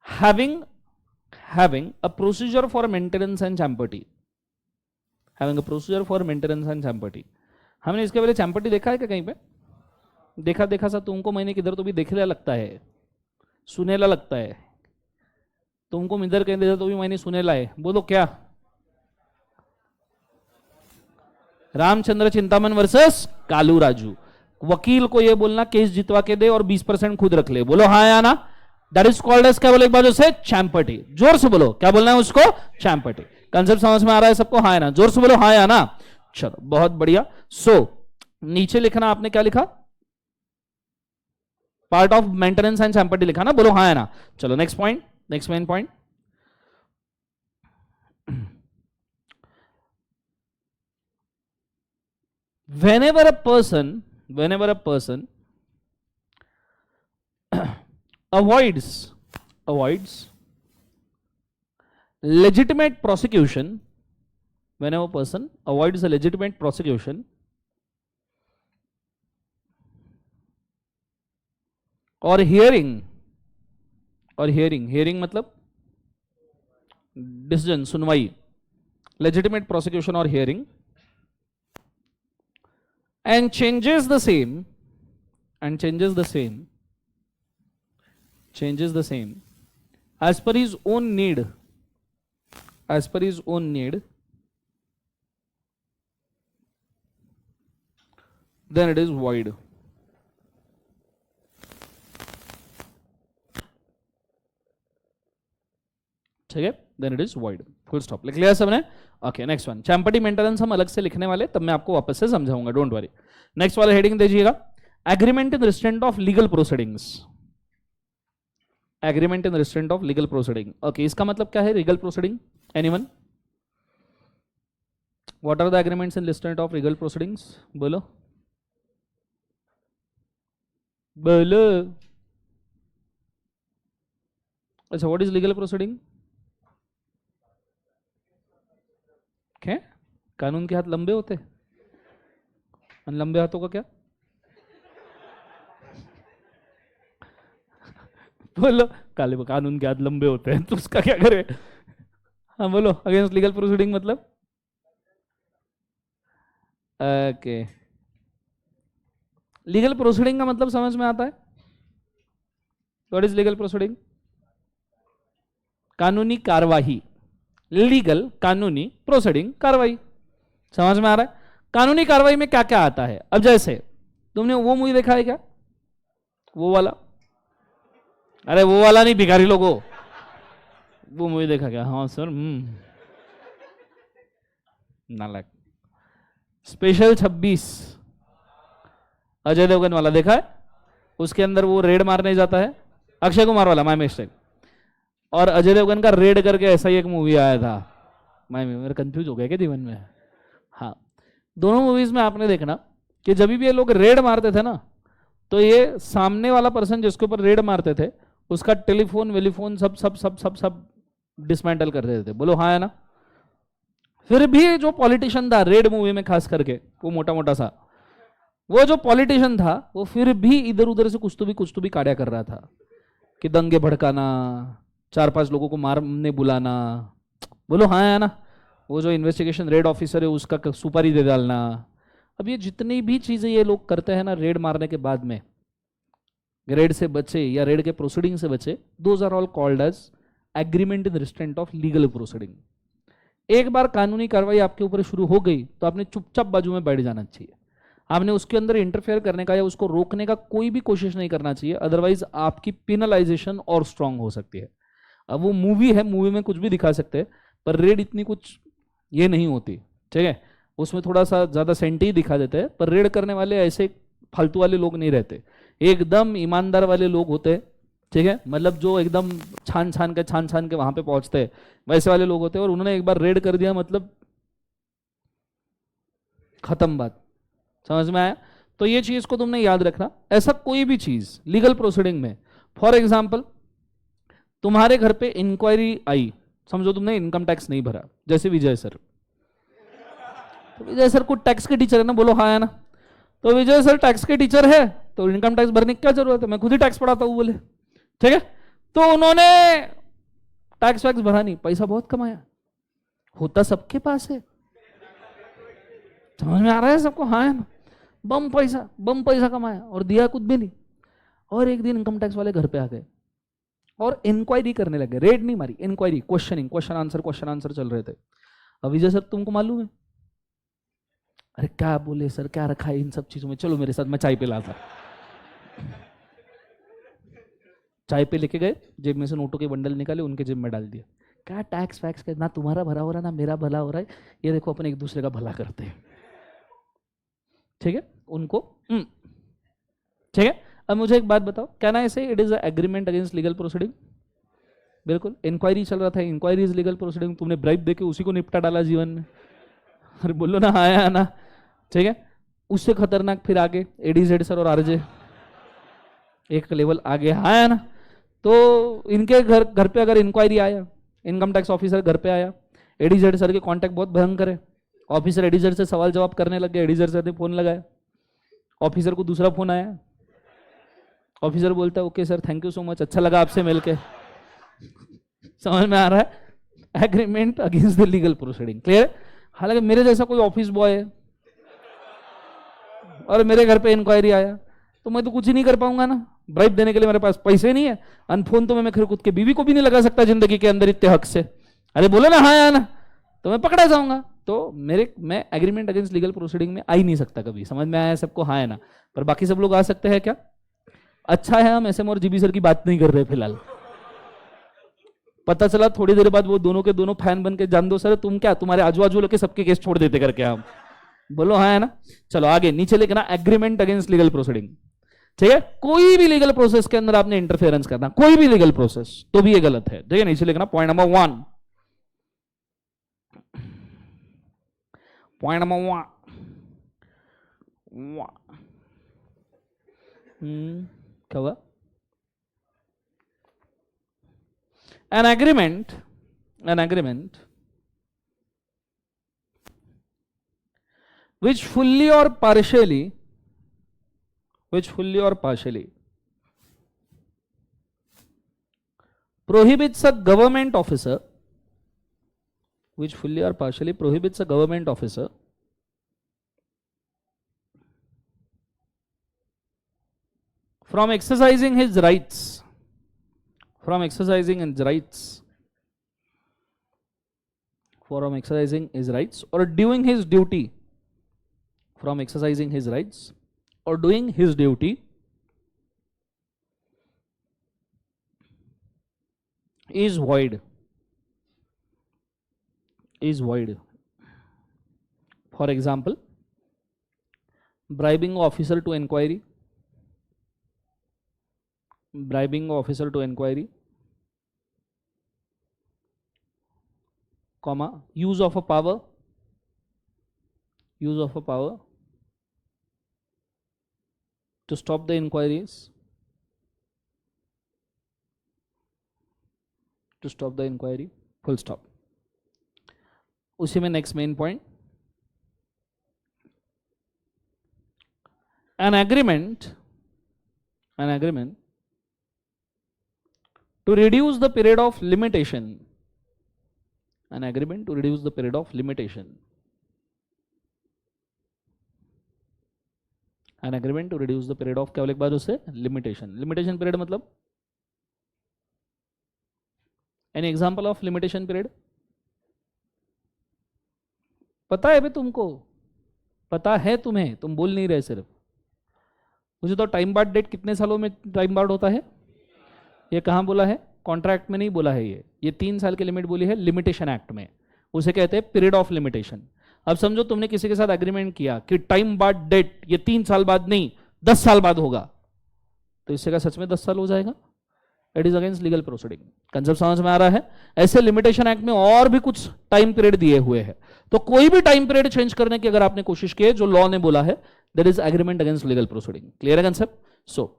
having a procedure for maintenance and champerty. Having a procedure for maintenance and champerty. हमने इसके पहले चैम्पर्टी देखा है क्या कहीं पे? देखा सा तुमको मैंने किधर तो भी देखने लगता है, सुनेला लगता है. तुमको इधर कहीं देखा तो भी मैंने सुनेला है. बोलो क्या? रामचंद्र चिंतामन वर्सेस कालू राजू. वकील को ये बोलना केस जितवा के दे और 20% खुद रख ले. बोलो हाँ या ना? दैट इज कॉल्ड एज क्या बोले एक बार से? चैम्पर्टी. जोर से बोलो, क्या बोलना है उसको? चैम्पर्टी. कंसेप्ट समझ में आ रहा है सबको? हाँ या ना? जोर से बोलो हाँ या ना? चलो, बहुत बढ़िया. नीचे लिखना आपने क्या लिखा? Part of maintenance and champerty लिखा ना? बोलो हाँ या ना? चलो next point, next main point. whenever a person avoids legitimate prosecution, whenever a person avoids a legitimate prosecution or hearing मतलब डिसीजन, सुनवाई, legitimate prosecution or hearing, and changes the same as per his own need, then it is void. ठीक है, then it is void, full stop. लिख लिया सबने? Okay, next one, champerty maintenance हम अलग से लिखने वाले, तब मैं आपको वापस से समझाऊंगा, डोंट वरी। नेक्स्ट वाला हेडिंग दीजिएगा, agreement in restraint of legal proceedings. Agreement in restraint of legal proceeding, okay, इसका मतलब क्या है legal proceeding? Anyone? What are the agreements in restraint of legal proceedings? बोलो बोलो। अच्छा, व्हाट इज लीगल प्रोसीडिंग? क्या? कानून के हाथ लंबे होते हैं? और लंबे हाथों का क्या? बोलो, काले कानून के हाथ लंबे होते हैं तो उसका क्या करे? हाँ बोलो, अगेंस्ट लीगल प्रोसीडिंग मतलब? ओके, लीगल प्रोसीडिंग का मतलब समझ में आता है? What is legal proceeding? कानूनी कार्यवाही, लीगल कानूनी, प्रोसीडिंग कार्रवाई, समझ में आ रहा है? कानूनी कार्रवाई में क्या क्या आता है? अब जैसे तुमने वो मूवी देखा है क्या, वो वाला? अरे वो वाला नहीं, भिखारी लोगों, वो मूवी देखा क्या? हाँ सर, नालायक। स्पेशल 26 अजय देवगन वाला देखा है? उसके अंदर वो रेड मारने जाता है, अक्षय कुमार वाला, माय मिस्टेक, और अजय देवगन का रेड करके ऐसा ही एक मूवी आया था, मैं मेरे कंफ्यूज हो गया क्या जीवन में? हाँ, दोनों मूवीज में आपने देखना कि जब भी ये लोग रेड मारते थे ना, तो ये सामने वाला पर्सन जिसके ऊपर रेड मारते थे उसका टेलीफोन वेलीफोन सब सब सब सब सब डिसमेंटल कर देते थे। बोलो हाँ है ना? फिर भी जो पॉलिटिशियन था रेड मूवी में खास करके, वो मोटा मोटा सा, वो जो पॉलिटिशियन था वो फिर भी इधर उधर से कुछ तो भी काढ़ा कर रहा था कि दंगे भड़काना, 4-5 लोगों को मारने बुलाना। बोलो हाँ है ना? वो जो इन्वेस्टिगेशन रेड ऑफिसर है उसका सुपारी दे डालना। अब ये जितनी भी चीजें ये लोग करते हैं ना रेड मारने के बाद में, रेड से बचे या रेड के प्रोसीडिंग से बचे, those are all called as agreement in restraint of legal proceeding. एक बार कानूनी कार्रवाई आपके ऊपर शुरू हो गई तो आपने चुपचाप बाजू में बैठ जाना चाहिए। आपने उसके अंदर इंटरफेयर करने का या उसको रोकने का कोई भी कोशिश नहीं करना चाहिए, अदरवाइज आपकी पिनलाइजेशन और स्ट्रांग हो सकती है। अब वो मूवी है, मूवी में कुछ भी दिखा सकते हैं, पर रेड इतनी कुछ ये नहीं होती, ठीक है? उसमें थोड़ा सा ज्यादा सेंटी ही दिखा देते हैं, पर रेड करने वाले ऐसे फालतू वाले लोग नहीं रहते, एकदम ईमानदार वाले लोग होते हैं, ठीक है? मतलब जो एकदम छान छान के वहां पे पहुंचते हैं, वैसे वाले लोग होते हैं। और उन्होंने एक बार रेड कर दिया मतलब खत्म बात, समझ में आया? तो ये चीज को तुमने याद रखना। ऐसा कोई भी चीज लीगल प्रोसीडिंग में, फॉर एग्जाम्पल तुम्हारे घर पे इंक्वायरी आई, समझो तुमने इनकम टैक्स नहीं भरा, जैसे विजय सर, तो विजय सर को टैक्स के टीचर है ना, बोलो हाँ है ना? तो विजय सर टैक्स के टीचर है तो इनकम टैक्स भरने की क्या जरूरत है, मैं खुद ही टैक्स पढ़ाता हूं, बोले ठीक है? तो उन्होंने टैक्स वैक्स भरा नहीं, पैसा बहुत कमाया, होता सबके पास है, समझ में आ रहा है सबको? हाँ है ना? बम पैसा कमाया और दिया कुछ भी नहीं। और एक दिन इनकम टैक्स वाले घर पे आ गए और इंक्वायरी करने लगे, रेड नहीं मारी, इंक्वायरी, क्वेश्चन आंसर चल रहे थे। अब विजय सर तुमको मालूम है, अरे क्या बोले सर, क्या रखा है इन सब चीजों में, चलो मेरे साथ, मैं चाय पे लाता। चाय पे लेके गए, जेब में से नोटों के बंडल निकाले, उनके जेब में डाल दिया। क्या टैक्स वैक्स का ना तुम्हारा भला हो रहा है ना मेरा भला हो रहा है, ये देखो अपन एक दूसरे का भला करते हैं, ठीक है? उनको ठीक है? अब मुझे एक बात बताओ, कैन आई से it is agreement against legal proceeding? बिल्कुल। इंक्वायरी चल रहा था, इंक्वायरी इज लीगल प्रोसीडिंग, तुमने ब्राइब देके उसी को निपटा डाला जीवन में, अरे बोलो ना आया ना, ठीक है? उससे खतरनाक फिर आगे एडीजेड सर और आरजे, एक लेवल आगे, आया ना? तो इनके घर पे अगर इंक्वायरी आया, इनकम टैक्स ऑफिसर घर पे आया, एडीजेड सर के कांटेक्ट बहुत भयंकर है, ऑफिसर एडीजेड से सवाल जवाब करने लग गया, एडीजेड सर ने फोन लगाया, ऑफिसर को दूसरा फोन आया, ऑफिसर बोलता है okay sir thank you so much, अच्छा लगा आपसे मिलके। समझ में आ रहा है? Agreement against the legal proceeding, clear? हालांकि मेरे जैसा कोई ऑफिस बॉय है और मेरे घर पे इंक्वायरी आया तो मैं तो कुछ ही नहीं कर पाऊंगा ना, ब्राइब देने के लिए मेरे पास पैसे नहीं है, अनफोन तो मैं खुद के बीवी को भी नहीं लगा सकता जिंदगी के अंदर इतने हक से, अरे बोले ना हाँ या ना, तो मैं पकड़ा जाऊंगा। तो मैं एग्रीमेंट अगेंस्ट लीगल प्रोसीडिंग में आ ही नहीं सकता कभी, समझ में आया सबको? हाँ है ना? पर बाकी सब लोग आ सकते हैं क्या? अच्छा है हम एसएम और जीबी सर की बात नहीं कर रहे फिलहाल, पता चला थोड़ी देर बाद वो दोनों के दोनों फैन बन के, जान दो सर तुम क्या, तुम्हारे आजू बाजू लोग के सबके केस छोड़ देते करके हम। बोलो हाँ है ना। चलो आगे नीचे लिखना एग्रीमेंट अगेंस्ट लीगल प्रोसीडिंग। ठीक है, कोई भी लीगल प्रोसेस के अंदर आपने इंटरफेरेंस करना, कोई भी लीगल प्रोसेस, तो भी ये गलत है। ठीक है, नीचे लिखना पॉइंट नंबर 1। पॉइंट नंबर 1 क्या हुआ? an agreement which fully or partially prohibits a government officer from exercising his rights or doing his duty is void. For example, bribing officer to inquiry, comma, use of a power to stop the inquiries, full stop. उसी में next main point, an agreement to reduce the period of limitation, क्या लिख बाद उसे, limitation period मतलब an example of limitation period. पता है भाई तुमको, पता है तुम्हें, तुम बोल नहीं रहे सिर्फ। मुझे तो टाइम बार्ड डेट कितने सालों में टाइम बार्ड होता है, ये कहाँ बोला है? कॉन्ट्रैक्ट में नहीं बोला है, ये 3 साल की लिमिट बोली है लिमिटेशन एक्ट में, उसे कहते हैं पीरियड ऑफ लिमिटेशन। अब समझो तुमने किसी के साथ एग्रीमेंट किया कि टाइम बार्ड डेट ये 3 साल बाद नहीं 10 साल बाद होगा, तो इससे का सच में 10 साल हो जाएगा? It is against legal proceeding. Concept समझ में आ रहा है? ऐसे लिमिटेशन एक्ट में और भी कुछ टाइम पीरियड दिए हुए हैं, तो कोई भी टाइम पीरियड चेंज करने की अगर आपने कोशिश की जो लॉ ने बोला है, that is agreement against legal proceeding. Clear है concept? So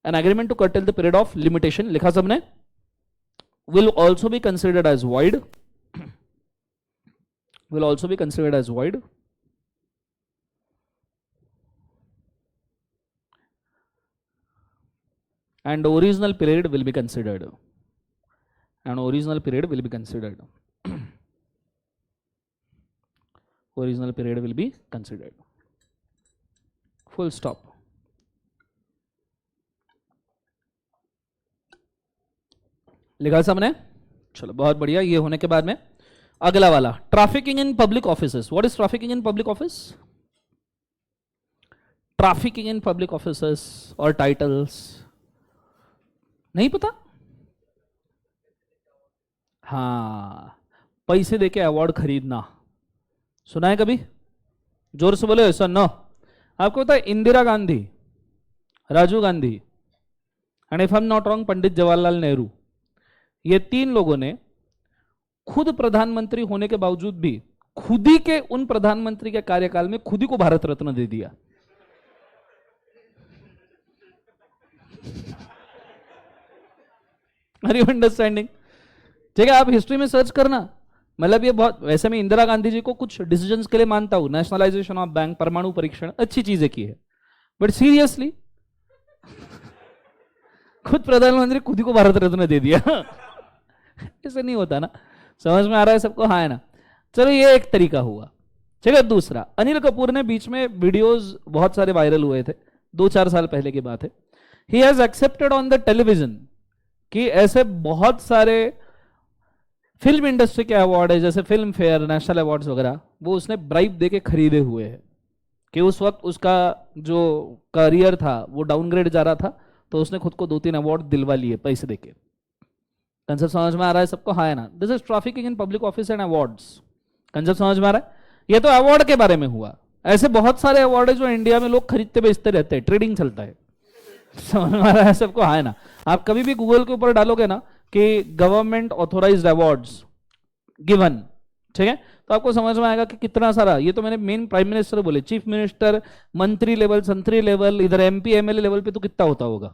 an agreement to curtail the period of limitation, लिखा सबने, will also be considered as void, and original period will be considered, original period will be considered, full stop। लिखा सबने? चलो बहुत बढ़िया। ये होने के बाद में अगला वाला, trafficking in public offices. What is trafficking in public office? Trafficking in public offices और टाइटल्स नहीं पता? हाँ, पैसे देके अवार्ड खरीदना, सुना है कभी? जोर से बोले सर। नो, आपको पता है Indira Gandhi, Rajiv Gandhi and if I am not wrong Pandit Jawaharlal Nehru, ये 3 लोगों ने खुद प्रधानमंत्री होने के बावजूद भी खुद ही के उन प्रधानमंत्री के कार्यकाल में खुद ही को भारत रत्न दे दिया। Are you understanding? ठीक है, आप हिस्ट्री में सर्च करना, मतलब ये बहुत, वैसे मैं इंदिरा गांधी जी को कुछ डिसीजंस के लिए मानता हूं, नेशनलाइजेशन ऑफ बैंक, परमाणु परीक्षण, अच्छी चीजें की है, बट सीरियसली खुद प्रधानमंत्री खुद ही को भारत रत्न दे दिया। ऐसे नहीं होता ना। समझ में आ रहा है सबको? हाँ है ना। चलो ये एक तरीका हुआ। ठीक है, दूसरा, अनिल कपूर ने बीच में वीडियोस बहुत सारे वायरल हुए थे, 2-4 साल पहले की बात है। He has accepted on the television कि ऐसे बहुत सारे फिल्म इंडस्ट्री के अवार्ड है, जैसे फिल्म फेयर, नेशनल अवार्ड्स वगैरह, वो उसने ब्राइब देके खरीदे हुए हैं, कि उस वक्त उसका जो करियर था वो डाउनग्रेड जा रहा था, तो उसने खुद को 2-3 अवार्ड दिलवा लिए पैसे देके। कंसेप्ट समझ में आ रहा है सबको? हाँ है ना? This is trafficking in public office and awards. Concept समझ में आ रहा है? ये तो अवार्ड के बारे में हुआ। ऐसे बहुत सारे अवार्ड है जो इंडिया में लोग खरीदते बेचते रहते हैं, ट्रेडिंग चलता है। समझ में आ रहा है सबको? हाँ है ना? आप कभी भी गूगल के ऊपर डालोगे ना कि गवर्नमेंट ऑथोराइज्ड अवार्ड्स गिवन, ठीक है, तो आपको समझ में आएगा कि कितना सारा। ये तो मैंने मेन प्राइम मिनिस्टर बोले, चीफ मिनिस्टर, मंत्री लेवल, संतरी लेवल, इधर एमपी एमएलए लेवल पे तो कितना होता होगा।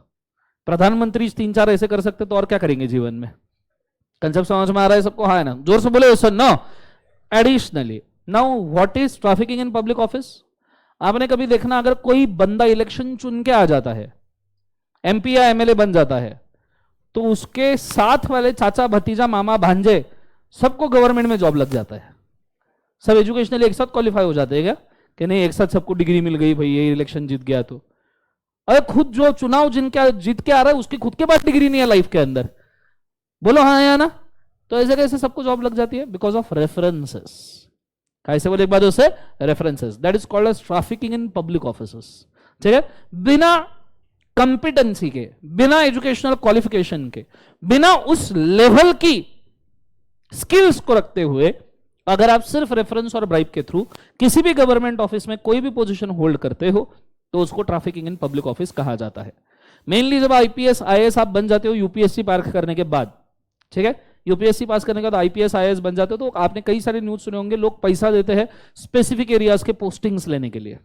प्रधानमंत्री 3-4 ऐसे कर सकते तो और क्या करेंगे जीवन में। कंसेप्ट समझ में आ रहा है सबको? हाँ है ना? जोर से बोले sir. No additionally now what is trafficking in public office? आपने कभी देखना, अगर कोई बंदा इलेक्शन चुन के आ जाता है, एमपी या एमएलए बन जाता है, तो उसके साथ वाले चाचा भतीजा मामा भांजे सबको गवर्नमेंट में जॉब लग जाता है। सब एजुकेशनली एक साथ क्वालिफाई हो जाते हैं क्या? कि नहीं एक साथ सबको डिग्री मिल गई भाई, ये इलेक्शन जीत गया तो। अरे खुद जो चुनाव जिनका जीत के आ रहा है उसकी खुद के पास डिग्री नहीं है लाइफ के अंदर। बोलो हाँ या ना? तो ऐसे कैसे सबको जॉब लग जाती है? Because of references. कैसे बोले एक बार उसे? References. That is called as trafficking in public offices. ठीक है? बिना कंपिटेंसी के, बिना एजुकेशनल क्वालिफिकेशन के, बिना उस लेवल की स्किल्स को रखते हुए अगर आप सिर्फ रेफरेंस और ब्राइब के थ्रू किसी भी गवर्नमेंट ऑफिस में कोई भी पोजीशन होल्ड करते हो तो उसको ट्रैफिकिंग इन पब्लिक ऑफिस कहा जाता है। मेनली जब आईपीएस आईएएस आप बन जाते हो यूपीएससी पार करने के बाद, ठीक है, यूपीएससी पास करने के बाद आईपीएस आईएएस बन जाते हो, तो आपने कई सारे न्यूज सुने होंगे, लोग पैसा देते हैं स्पेसिफिक एरियाज के पोस्टिंग्स लेने के लिए।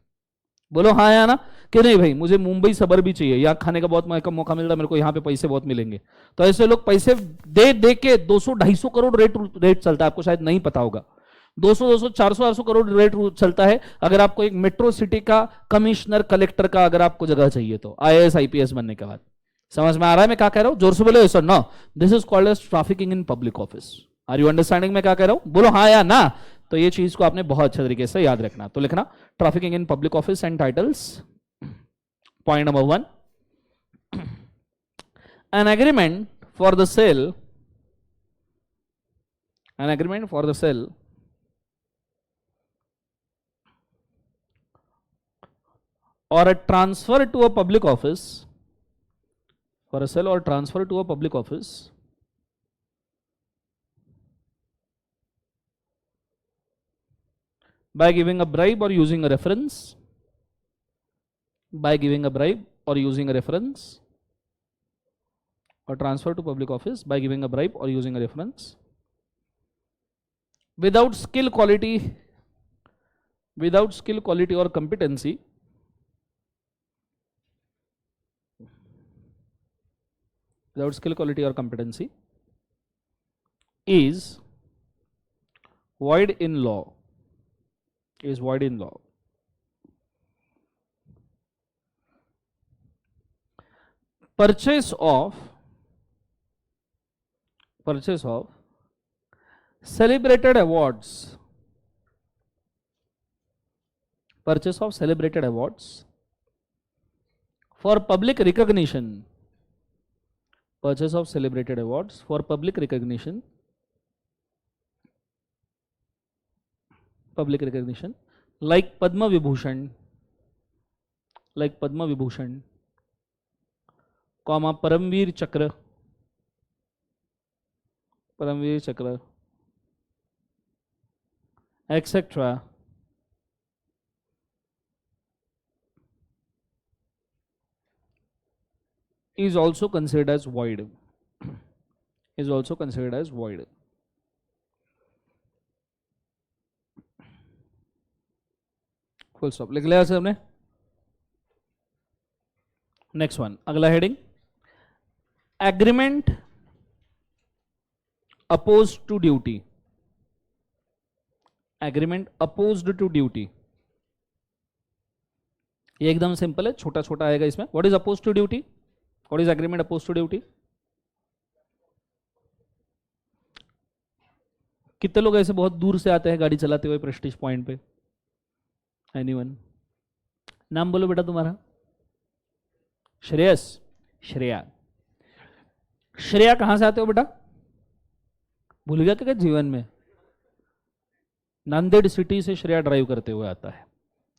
बोलो हाँ या ना? कि नहीं भाई मुझे मुंबई सबर भी चाहिए, यहाँ खाने का बहुत मौका मिल रहा है मेरे को, यहाँ पे पैसे बहुत मिलेंगे। तो ऐसे लोग पैसे दे दे के 200-250 करोड़ रेट चलता है, आपको शायद नहीं पता होगा। 200 400 करोड़ रेट चलता है अगर आपको एक मेट्रो सिटी का कमिश्नर कलेक्टर का अगर आपको जगह चाहिए तो, आईएएस आईपीएस बनने के बाद। समझ में आ रहा है मैं क्या कह रहा हूं? जोर से बोले sir. No, this is called as trafficking in public office. Are you understanding मैं क्या कह रहा हूं? बोलो हाँ या ना? तो ये चीज को आपने बहुत अच्छे तरीके से याद रखना। तो लिखना trafficking in public office and titles. Point number 1, an agreement for the sale or a transfer to a public office, for a sale or transfer to a public office by giving a bribe or using a reference, by giving a bribe or using a reference, or transfer to public office by giving a bribe or using a reference, without skill, quality or competency, without skill, quality or competency, is void in law, is void in law. Purchase of celebrated awards, purchase of celebrated awards for public recognition, purchase of celebrated awards for public recognition, like Padma Vibhushan, comma Paramveer Chakra, etc. is also considered as void. Is also considered as void. Full stop लिख लिया सबने? Next one, अगला heading, agreement oppose to duty. Agreement opposed to duty, ये एकदम simple है, छोटा छोटा आएगा इसमें। What is oppose to duty? What is agreement oppose to duty? कितने लोग ऐसे बहुत दूर से आते हैं गाड़ी चलाते हुए प्रेस्टीज पॉइंट पे? एनीवन? नाम बोलो बेटा तुम्हारा। श्रेयस, श्रेया। श्रेया कहां से आते हो बेटा? भूल गया क्या जीवन में? नांदेड़ सिटी से श्रेया ड्राइव करते हुए आता है।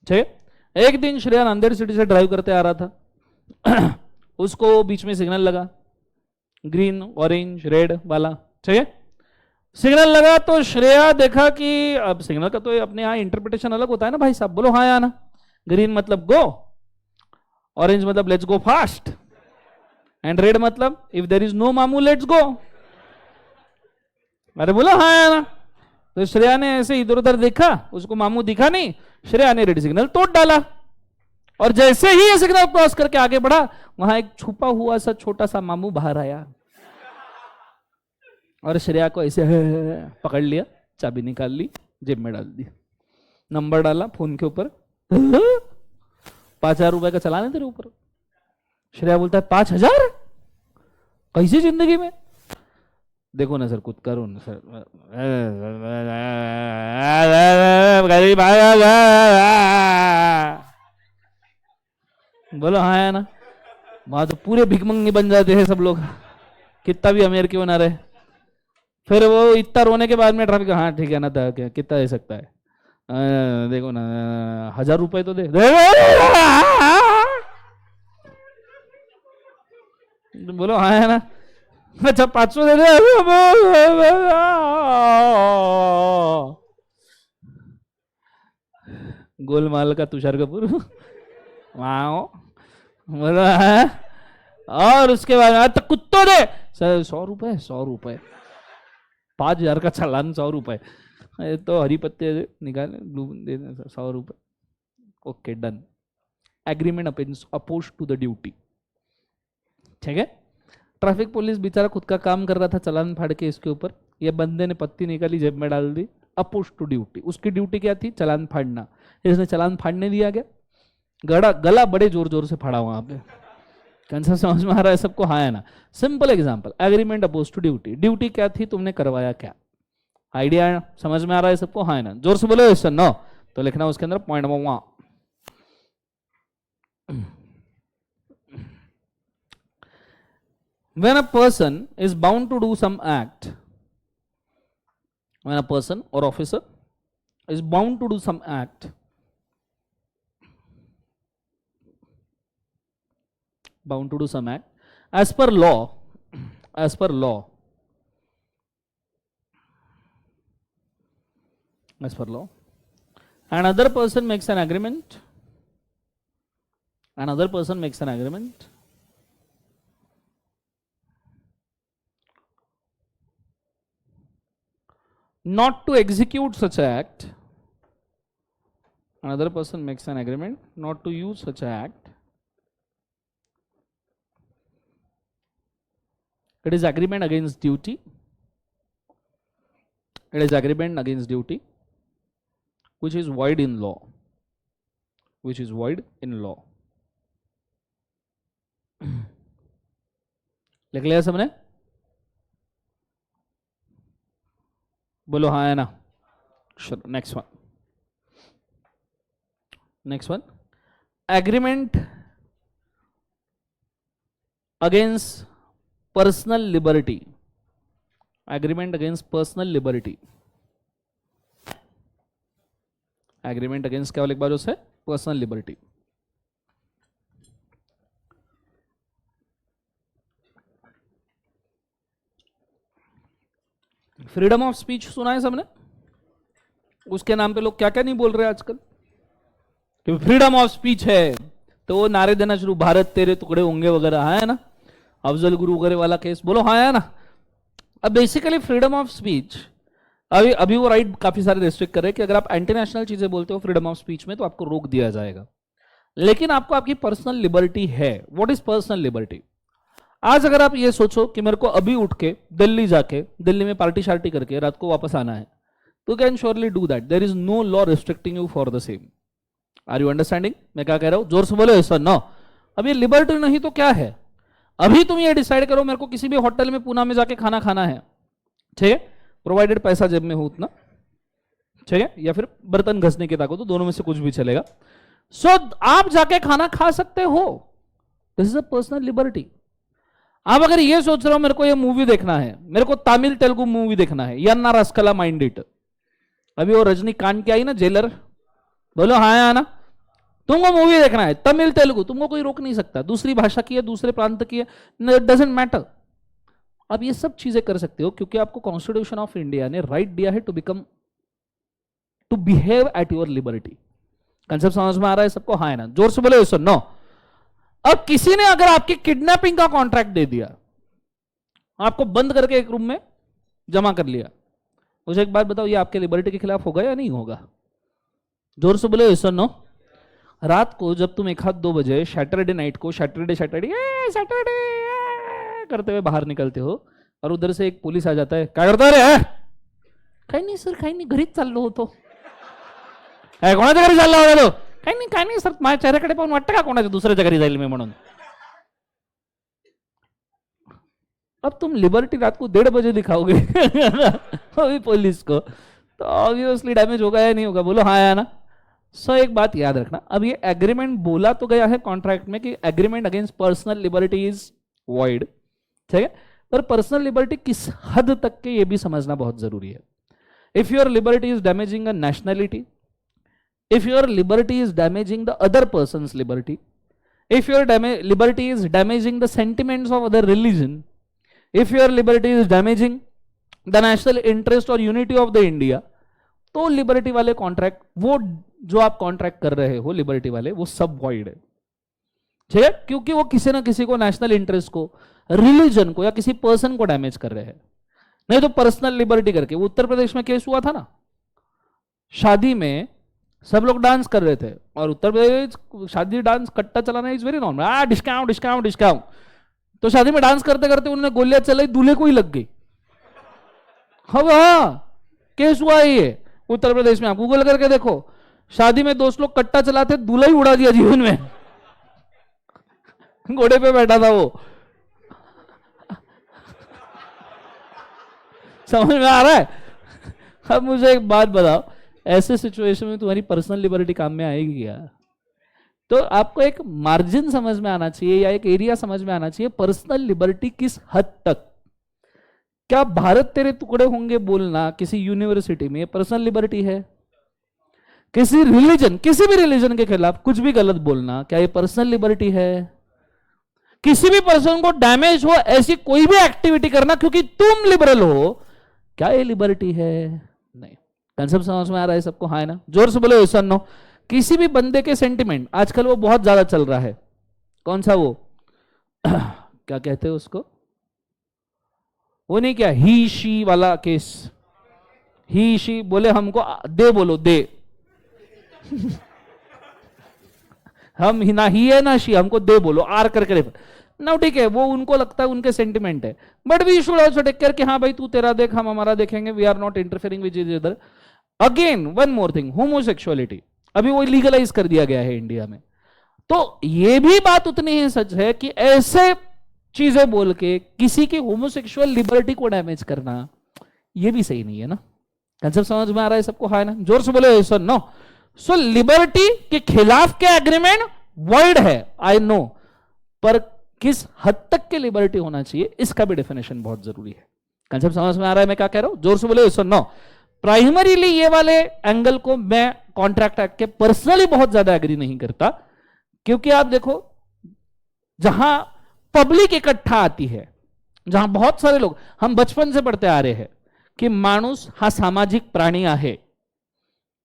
ठीक है, एक दिन श्रेया नांदेड़ सिटी से ड्राइव करते आ रहा था उसको बीच में सिग्नल लगा, ग्रीन, ऑरेंज, रेड वाला, ठीक है। सिग्नल लगा तो श्रेया देखा कि अब सिग्नल का तो अपने यहाँ इंटरप्रिटेशन अलग होता है ना भाई साहब, बोलो हाँ या ना। ग्रीन मतलब गो, ऑरेंज मतलब let's go fast, and red मतलब इफ देर इज नो मामू लेट्स गो। अरे बोलो हाँ या ना। तो श्रेया ने ऐसे इधर उधर देखा, उसको मामू दिखा नहीं, श्रेया ने रेड सिग्नल तोड़ डाला, और जैसे ही ये सिग्नल क्रॉस करके आगे बढ़ा, वहां एक छुपा हुआ सा छोटा सा मामू बाहर आया, और श्रेया को ऐसे पकड़ लिया, चाबी निकाल ली, जेब में डाल दी, नंबर डाला फोन के ऊपर, 5,000 रुपए का चालान है तेरे ऊपर। श्रेया बोलता है 5,000 कैसी जिंदगी में? देखो ना सर, कुछ करो ना सर, गरीब बोलो हाँ है ना। वहां तो पूरे भिखमंगे बन जाते हैं सब लोग, कितना भी अमीर क्यों ना रहे। फिर वो इतना रोने के बाद में ट्रैफिक, हाँ ठीक है ना, कितना दे सकता है, देखो ना 1,000 रुपए तो दे, बोलो हाँ है ना। अच्छा 500 दे दे, गोलमाल का तुषार कपूर वाओ, बोलो हाँ। और उसके बाद तो कुत्तों दे सर, 100 रुपए, 100 रुपए, 5,000 का चालान, 100 रुपए, तो हरी पत्ते निकाले, ब्लू दे 100 रुपए, okay done, agreement oppose to the duty, ठीक है। ट्रैफिक पुलिस बेचारा खुद का काम कर रहा था, चालान फाड़ के इसके ऊपर, ये बंदे ने पत्ती निकाली, जेब में डाल दी, अपोज टू ड्यूटी। उसकी ड्यूटी क्या थी? चालान फाड़ना। इसने चालान फाड़ने दिया गया, गला बड़े जोर जोर से फाड़ा वहां पे। कैंसर समझ में आ रहा है सबको? हाँ है ना। Simple example, agreement oppose to duty. Duty क्या थी, तुमने करवाया क्या? आइडिया समझ में आ रहा है सबको? हाँ है ना। जोर से बोलो यस नो, तो लिखना उसके अंदर पॉइंट वहां। When a person is bound to do some act, when a person or officer is bound to do some act, bound to do some act as per law, as per law, as per law, another person makes an agreement, another person makes an agreement not to execute such act, another person makes an agreement not to use such act, it is agreement against duty, it is agreement against duty which is void in law, which is void in law। लिख लिया सबने? बोलो हाँ है ना। चलो next one, next one, agreement against personal liberty, agreement against personal liberty, agreement against क्या, एक बार उससे personal liberty. Freedom of speech सुना है सबने? उसके नाम पे लोग क्या क्या नहीं बोल रहे आजकल कि फ्रीडम ऑफ स्पीच है, तो वो नारे देना शुरू, भारत तेरे टुकड़े होंगे वगैरह, है ना, अफजल गुरु वगैरह वाला केस, बोलो हाँ है ना। अब बेसिकली फ्रीडम ऑफ स्पीच, अभी वो राइट काफी सारे रिस्ट्रिक्ट कर रहे हैं कि अगर आप एंटी नेशनल चीजें बोलते हो फ्रीडम ऑफ स्पीच में तो आपको रोक दिया जाएगा, लेकिन आपको आपकी पर्सनल लिबर्टी है। What is personal liberty? आज अगर आप ये सोचो कि मेरे को अभी उठ के दिल्ली जाके, दिल्ली में पार्टी शार्टी करके रात को वापस आना है, तो can surely do that, there is no law restricting you for the same. Are you understanding मैं क्या कह रहा हूं? जोर से बोलो सर नो। अब ये लिबर्टी नहीं तो क्या है? अभी तुम ये डिसाइड करो मेरे को किसी भी होटल में पूना में जाके खाना खाना है, ठीक है, प्रोवाइडेड पैसा जेब में हो उतना, ठीक है, या फिर बर्तन घसने की ताकत, तो दोनों में से कुछ भी चलेगा। सो आप जाके खाना खा सकते हो, this is a personal liberty. आप अगर ये सोच रहे हो मेरे को ये मूवी देखना है, मेरे को तमिल तेलुगु मूवी देखना है, या ना रसकला माइंड इट, अभी वो रजनीकांत की आई ना जेलर, बोलो हाँ या ना, तुमको मूवी देखना है तमिल तेलुगु, तुमको कोई रोक नहीं सकता, दूसरी भाषा की है, दूसरे प्रांत की है, डजंट मैटर, आप ये सब चीजें कर सकते हो क्योंकि आपको कॉन्स्टिट्यूशन ऑफ इंडिया ने राइट दिया है to behave at your liberty. Concept समझ में आ रहा है सबको? हाँ है ना? जोर से बोले सुनो। अब किसी ने अगर आपकी किडनैपिंग का कॉन्ट्रैक्ट दे दिया, आपको बंद करके एक रूम में जमा कर लिया, मुझे एक बात बताओ, ये आपके लिबर्टी के खिलाफ होगा या नहीं होगा? जोर से बोले सुनो। रात को जब तुम 1-2 बजे सैटरडे नाइट को सैटरडे करते हुए बाहर निकलते हो और उधर से एक पुलिस आ जाता है, क्या करता रे? काही नाही सर, काही नाही, घरीच चाललो होतो. कोणाच्या घरी चालला होता तो? काही नाही सर, माझ्या चेहऱ्याकडे पाहून वाटतं का कोणाच्या दुसऱ्याच्या घरी जाईल मी म्हणून? अब तुम लिबर्टी रात को 1:30 बजे दिखाओगे अभी पुलिस को, तो ऑब्वियसली डैमेज होगा या नहीं होगा? बोलो हाँ या ना? सो एक बात याद रखना, अब ये एग्रीमेंट बोला तो गया है कॉन्ट्रैक्ट में कि agreement against personal liberty is void, ठीक है? पर पर्सनल लिबर्टी किस हद तक के ये भी समझना बहुत जरूरी है. If your liberty is damaging a nationality, if your liberty is damaging the other person's liberty, if your liberty is damaging the sentiments of other religion, if your liberty is damaging the national interest or unity of the India, तो liberty वाले contract, वो जो आप contract कर रहे हो liberty वाले, वो सब वॉइड है, ठीक है? क्योंकि वो किसी ना किसी को, नेशनल इंटरेस्ट को, रिलीजन को या किसी पर्सन को डैमेज कर रहे हैं. नहीं तो पर्सनल लिबर्टी करके, वो उत्तर प्रदेश में केस हुआ था ना, शादी में सब लोग डांस कर रहे थे और उत्तर प्रदेश शादी डांस कट्टा चलाना is very normal. Discount discount discount, तो शादी में डांस करते करते उन्होंने गोलियां चलाई, दूल्हे को ही लग गई. हाँ, केस हुआ ये उत्तर प्रदेश में, आप गूगल करके देखो. शादी में दोस्त लोग कट्टा चलाते, दूल्हा ही उड़ा दिया जीवन में. घोड़े पे बैठा था वो. समझ में आ रहा है? अब मुझे एक बात बताओ, ऐसे सिचुएशन में तुम्हारी पर्सनल लिबर्टी काम में आएगी क्या? तो आपको एक मार्जिन समझ में आना चाहिए या एक एरिया समझ में आना चाहिए. पर्सनल लिबर्टी किस हद तक, क्या भारत तेरे टुकड़े होंगे बोलना किसी यूनिवर्सिटी में पर्सनल लिबर्टी है? किसी रिलीजन, किसी भी रिलीजन के खिलाफ कुछ भी गलत बोलना, क्या ये पर्सनल लिबर्टी है? किसी भी पर्सन को डैमेज हो ऐसी कोई भी एक्टिविटी करना क्योंकि तुम लिबरल हो, क्या ये लिबर्टी है? नहीं. कंसेप्ट समझ में आ रहा है सबको? हाँ है ना? जोर से बोलो सर नो. किसी भी बंदे के सेंटिमेंट, आजकल वो बहुत ज्यादा चल रहा है. कौन सा वो क्या कहते हैं उसको, वो नहीं क्या, ही शी वाला केस. ही शी बोले हमको दे, बोलो दे. हम ही ना, ही है ना शी, हमको दे बोलो, आर करके ना. ठीक है, वो उनको लगता है उनके सेंटिमेंट है, but we should also take care कि हाँ भाई तू तेरा देख, हम हमारा देखेंगे. We are not interfering with each other. Again one more thing, homosexuality अभी वो लीगलाइज कर दिया गया है इंडिया में. तो ये भी बात उतनी ही सच है कि ऐसे चीजें बोल के किसी की होमोसेक्सुअल लिबर्टी को डैमेज करना, ये भी सही नहीं है ना. कंसेप्ट समझ में आ रहा है सबको? हाँ ना? जोर से बोले सर नो. सो लिबर्टी के खिलाफ के एग्रीमेंट वॉइड है, आई नो, पर किस हद तक के लिबर्टी होना चाहिए इसका भी डेफिनेशन बहुत जरूरी है. कंसेप्ट समझ में आ रहा है मैं क्या कह रहा हूं? जोर से बोले सर नो. प्राइमरीली ये वाले एंगल को मैं कॉन्ट्रैक्ट एक्ट के पर्सनली बहुत ज्यादा एग्री नहीं करता, क्योंकि आप देखो जहां पब्लिक इकट्ठा आती है, जहां बहुत सारे लोग, हम बचपन से पढ़ते आ रहे हैं कि मानुस हा सामाजिक प्राणी आहे.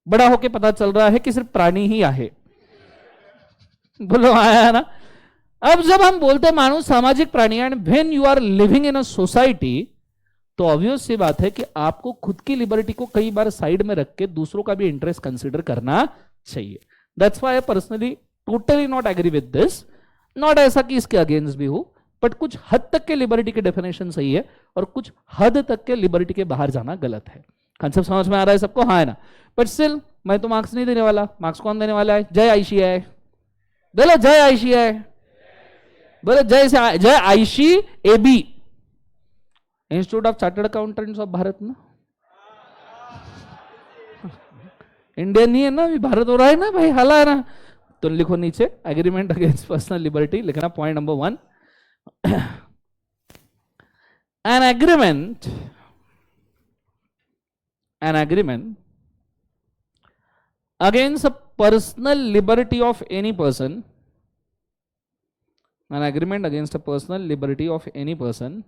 बड़ा होके पता चल रहा है कि सिर्फ प्राणी ही आहे. बोलो आया ना? अब जब हम बोलते हैं मानुस सामाजिक प्राणी, and when you are living in a society, तो ऑब्वियस सी बात है कि आपको खुद की लिबर्टी को कई बार साइड में रख के दूसरों का भी इंटरेस्ट कंसीडर करना चाहिए. That's why I personally totally not agree with this. Not ऐसा कि इसके अगेंस्ट भी हो, बट कुछ हद तक के लिबर्टी की डेफिनेशन सही है और कुछ हद तक के लिबर्टी के बाहर जाना गलत है. कंसेप्ट समझ में आ रहा है सबको? हाँ है ना? बट स्टिल मैं तो मार्क्स नहीं देने वाला. मार्क्स कौन देने वाला है? जय आईसीएआई. बोलो जय आईसीएआई. बोलो जय IC AB, institute of chartered accountants of Bharat ना. इंडियन नहीं है ना, अभी भारत हो रहा है ना भाई, हाला है ना. तो लिखो नीचे एग्रीमेंट अगेंस्ट पर्सनल लिबर्टी, लिखना point number 1. an agreement against a personal liberty of any person, an agreement against a personal liberty of any person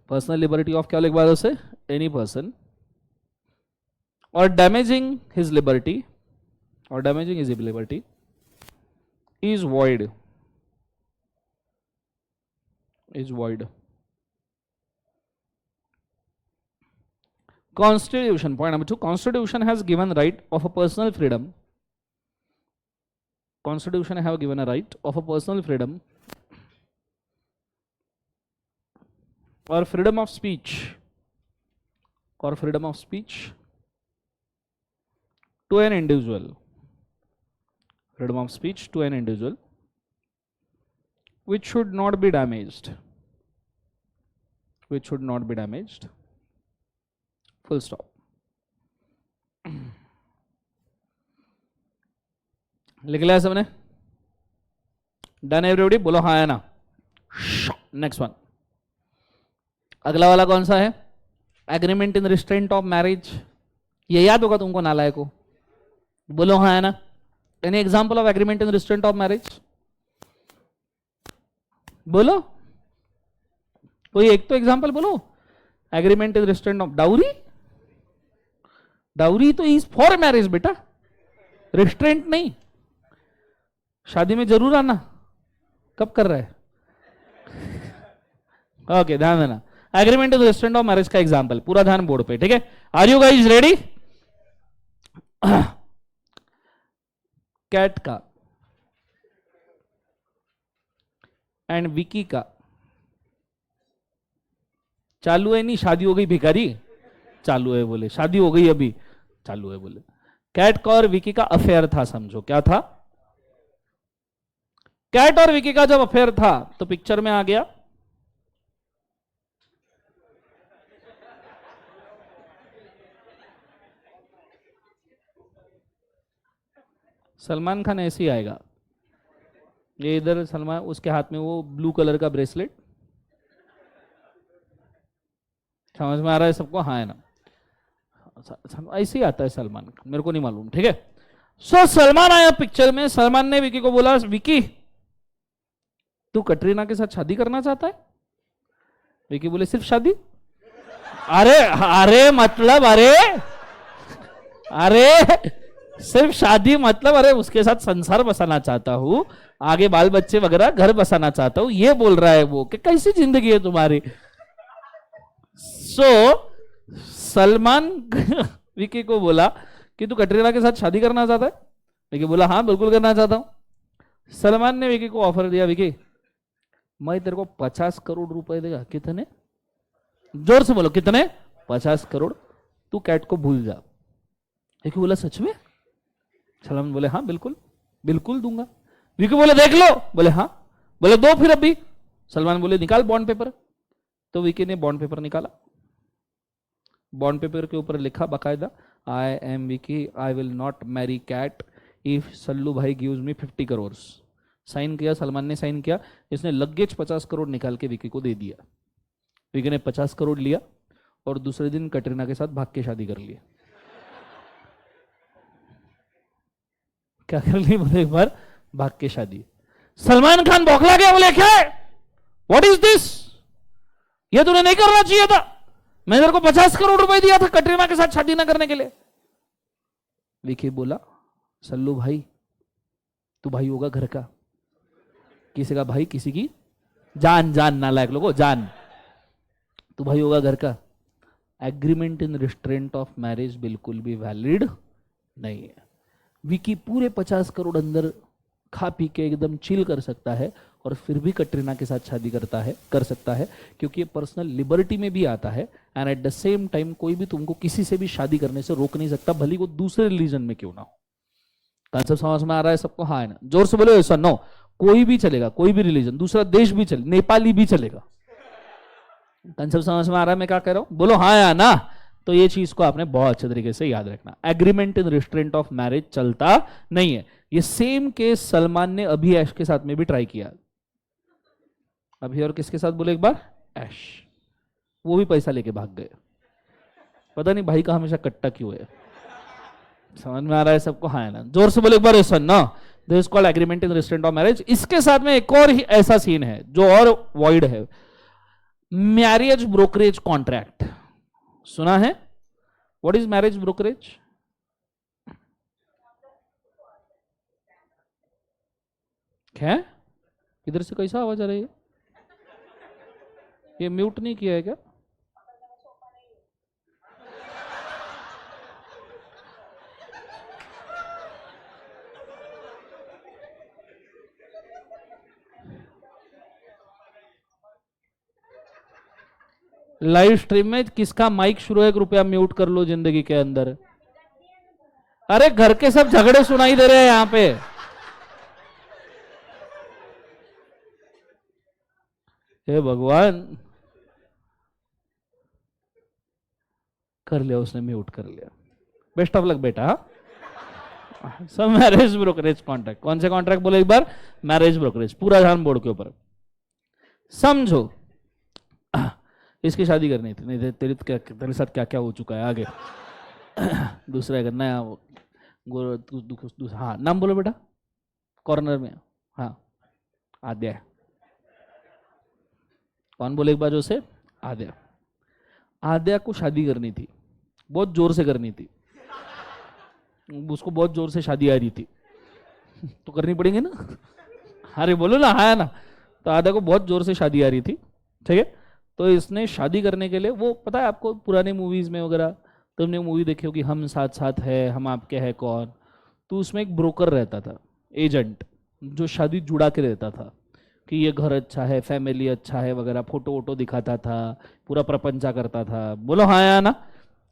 personal liberty of क्या लिख बाद उसे, एनी पर्सन, और डैमेजिंग हिज लिबर्टी, और damaging his liberty is void, is void. Constitution, point number 2, Constitution has given right of a personal freedom, Constitution have given a right of a personal freedom or freedom of speech, or freedom of speech to an individual, freedom of speech to an individual, which should not be damaged, which should not be damaged, full stop. लिख लिया सबने? Done everybody? बोलो हाँ है ना. Next one, अगला वाला कौन सा है? Agreement in restraint of marriage. ये याद होगा तुमको नालायक को. बोलो हाँ है ना. Any example of agreement in restraint of marriage? बोलो कोई एक तो एग्जाम्पल बोलो. Agreement in restraint of dowry. Dowry तो इज फॉर मैरिज बेटा, रिस्ट्रेंट नहीं. शादी में जरूर आना. कब कर रहा है? ओके ध्यान देना. Agreement in restraint of marriage का एग्जाम्पल, पूरा ध्यान बोर्ड पे. ठीक है, are you guys ready? Kat का एंड विकी का चालू है. नहीं शादी हो गई भिखारी. चालू है बोले, शादी हो गई अभी, चालू है बोले. कैट का और विकी का अफेयर था, समझो क्या था. कैट और विकी का जब अफेयर था तो पिक्चर में आ गया सलमान खान. ऐसे ही आएगा. ये इधर सलमान, उसके हाथ में वो ब्लू कलर का ब्रेसलेट. समझ में आ रहा है सबको? हाँ है ना. ऐसे ही आता है सलमान, मेरे को नहीं मालूम. ठीक है. सो सलमान आया पिक्चर में. सलमान ने विकी को बोला, विकी तू कटरीना के साथ शादी करना चाहता है? विकी बोले, सिर्फ शादी? अरे अरे मतलब अरे अरे सिर्फ शादी मतलब? अरे उसके साथ संसार बसाना चाहता हूं, आगे बाल बच्चे वगैरह घर बसाना चाहता हूं, ये बोल रहा है वो. कि कैसी जिंदगी है तुम्हारी? सो सलमान विकी को बोला कि तू कटरीना के साथ शादी करना चाहता है? विकी बोला हाँ बिल्कुल करना चाहता हूं. सलमान ने विकी को ऑफर दिया, विकी मैं तेरे को 50 करोड़ रुपए देगा. कितने? जोर से बोलो कितने? 50 करोड़. तू कैट को भूल जा. विकी बोला सच में? सलमान बोले हाँ बिल्कुल बिल्कुल दूंगा. विकी बोले देख लो. बोले हाँ. बोले दो फिर अभी. सलमान बोले निकाल बॉन्ड पेपर. तो विकी ने बॉन्ड पेपर निकाला. बॉन्ड पेपर के ऊपर लिखा बाकायदा, I am Vicky, I will not marry Kat if Sallu भाई गिव्स मी 50 करोड़. साइन किया, सलमान ने साइन किया. इसने लगेज 50 करोड़ निकाल के विकी को दे दिया. विकी ने 50 करोड़ लिया और दूसरे दिन कटरीना के साथ भाग के शादी कर लिया. क्या कर ली? बोले एक बार भाग के शादी. सलमान खान बौखला गया. बोले क्या है? What is this? ये तूने नहीं करना चाहिए था. मैंने तेरे को 50 करोड़ रुपए दिया था कटरीना के साथ शादी ना करने के लिए. विकी बोला, सल्लू भाई तू भाई होगा घर का. किसी का भाई, किसी की जान. जान नालायक लोगों, जान. तू भाई होगा घर का. Agreement in restraint of marriage बिल्कुल भी वैलिड नहीं है. विकी पूरे 50 करोड़ अंदर खा पी के एकदम चिल कर सकता है और फिर भी कटरीना के साथ शादी कर सकता है, क्योंकि ये पर्सनल लिबर्टी में भी आता है. And at the same time कोई भी तुमको किसी से भी शादी करने से रोक नहीं सकता, भले वो दूसरे रिलीजन में क्यों ना हो. कंसेप्ट समझ में आ रहा है सबको? हाँ है ना. जोर से बोलो ऐसा. नो, कोई भी चलेगा, कोई भी रिलीजन, दूसरा देश भी चले, नेपाली भी चलेगा. कंसेप्ट समझ में आ रहा है मैं क्या कह रहा हूं? बोलो हाँ या ना. तो ये चीज को आपने बहुत अच्छे तरीके से याद रखना. Agreement in restraint of marriage चलता नहीं है. ये सेम केस सलमान ने अभी ऐश के साथ में भी ट्राई किया. अभी और किसके साथ बोले एक बार? ऐश. वो भी पैसा लेके भाग गए. पता नहीं भाई का हमेशा कट्टा क्यों है. समझ में आ रहा है सबको? हाँ है ना. जोर से बोले एक बार ऐसा ना. This is called agreement in restraint of marriage. इसके साथ में एक और ही ऐसा सीन है जो और वॉइड है. मैरिज ब्रोकरेज कॉन्ट्रैक्ट सुना है? What is marriage brokerage? क्या इधर से कैसा आवाज आ रही है? ये म्यूट नहीं किया है क्या? लाइव स्ट्रीम में किसका माइक शुरू है? कृपया म्यूट कर लो जिंदगी के अंदर। अरे घर के सब झगड़े सुनाई दे रहे हैं यहां पे। हे भगवान, कर लिया उसने, म्यूट कर लिया। बेस्ट ऑफ लक बेटा। सब मैरिज ब्रोकरेज कॉन्ट्रैक्ट। कौन से कॉन्ट्रैक्ट बोले एक बार? Marriage brokerage. पूरा ध्यान बोर्ड के ऊपर समझो। इसकी शादी करनी थी, नहीं तेरे साथ क्या क्या हो चुका है आगे। दूसरा करना है। हाँ नाम बोलो बेटा, कॉर्नर में। हाँ आद्या। कौन बोले एक बार जो से? आद्या। आद्या को शादी करनी थी, बहुत जोर से करनी थी, उसको बहुत जोर से शादी आ रही थी, तो करनी पड़ेंगे ना। अरे बोलो ना, हाँ ना। तो आद्या को बहुत जोर से शादी आ रही थी, ठीक है। तो इसने शादी करने के लिए, वो पता है आपको पुराने मूवीज में वगैरह, तुमने मूवी देखी हो कि हम साथ साथ है, हम आपके है कौन, तो उसमें एक ब्रोकर रहता था, एजेंट, जो शादी जुड़ा के रहता था कि ये घर अच्छा है, फैमिली अच्छा है वगैरह, फोटो वोटो दिखाता था, पूरा प्रपंचा करता था। बोलो हाँ या ना।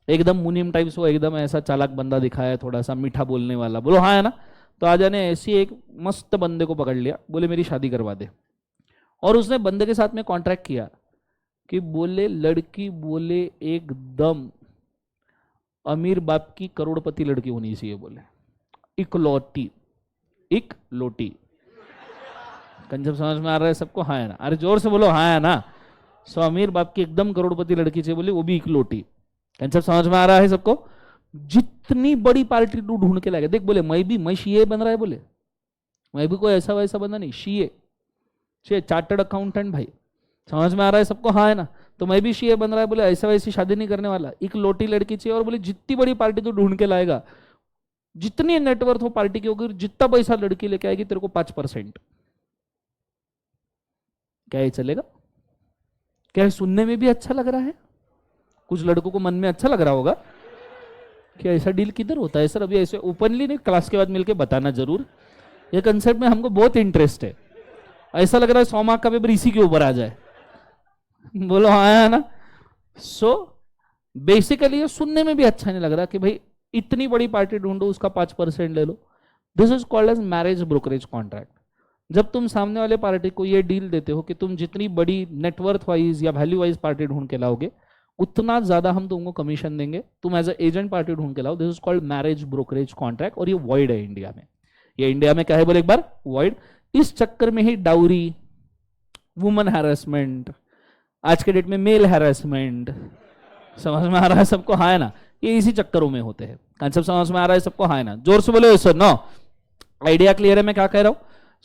एकदम मुनीम टाइप्स, वो एकदम ऐसा चालाक बंदा दिखाया, थोड़ा सा मीठा बोलने वाला। बोलो हाँ या ना। तो आजा ने ऐसी एक मस्त बंदे को पकड़ लिया, बोले मेरी शादी करवा दे। और उसने बंदे के साथ में कॉन्ट्रैक्ट किया कि बोले लड़की बोले एकदम अमीर बाप की करोड़पति लड़की होनी चाहिए, बोले इकलौती, इकलौती। कंजब समझ में आ रहा है सबको? हाँ है ना? अरे जोर से बोलो हाँ है ना। सो अमीर बाप की एकदम करोड़पति लड़की चाहिए, बोले वो भी इकलौती। कंजब समझ में आ रहा है सबको? जितनी बड़ी पार्टी तू ढूंढ के लाएगा, देख बोले मैं सीए बन रहा है, बोले मैं भी कोई ऐसा वैसा बंदा नहीं, सीए चार्टर्ड अकाउंटेंट भाई। समझ में आ रहा है सबको? हाँ है ना? तो मैं भी सीए बन रहा है, बोले ऐसा वैसी शादी नहीं करने वाला, एक लोटी लड़की चाहिए। और बोले जितनी बड़ी पार्टी तू ढूंढ के लाएगा, जितनी नेटवर्थ हो पार्टी की होगी, जितना पैसा लड़की लेके आएगी, तेरे को 5%। क्या ये चलेगा? क्या सुनने में भी अच्छा लग रहा है? कुछ लड़कों को मन में अच्छा लग रहा होगा कि ऐसा डील किधर होता है सर? अभी ऐसे ओपनली नहीं, क्लास के बाद मिलके बताना जरूर। ये कंसेप्ट में हमको बहुत इंटरेस्ट है। ऐसा लग रहा है 100 मार्क का पेपर इसी के ऊपर आ जाए। बोलो हाँ है ना? सो बेसिकली ये सुनने में भी अच्छा नहीं लग रहा कि भाई इतनी बड़ी पार्टी ढूंढो, उसका 5% ले लो। This is called as marriage brokerage contract. जब तुम सामने वाले पार्टी को ये डील देते हो कि तुम जितनी बड़ी नेटवर्थ वाइज या वैल्यू वाइज पार्टी ढूंढ के लाओगे, उतना ज्यादा हम तुमको कमीशन देंगे, तुम एज एजेंट पार्टी ढूंढ के लाओ। This is called marriage brokerage contract. और ये वॉइड है इंडिया में। ये इंडिया में क्या है बोले एक बार? वॉइड। इस चक्कर में ही डाउरी, वुमन हैरेसमेंट, आज के डेट में मेल हैरेसमेंट, समझ में आ रहा है सबको? हाँ है ना? ये इसी चक्करों में होते हैं। कंसेप्ट समझ में आ रहा है सबको? हाँ है ना? जोर से बोलो सर। नो आइडिया क्लियर है मैं क्या कह रहा हूं?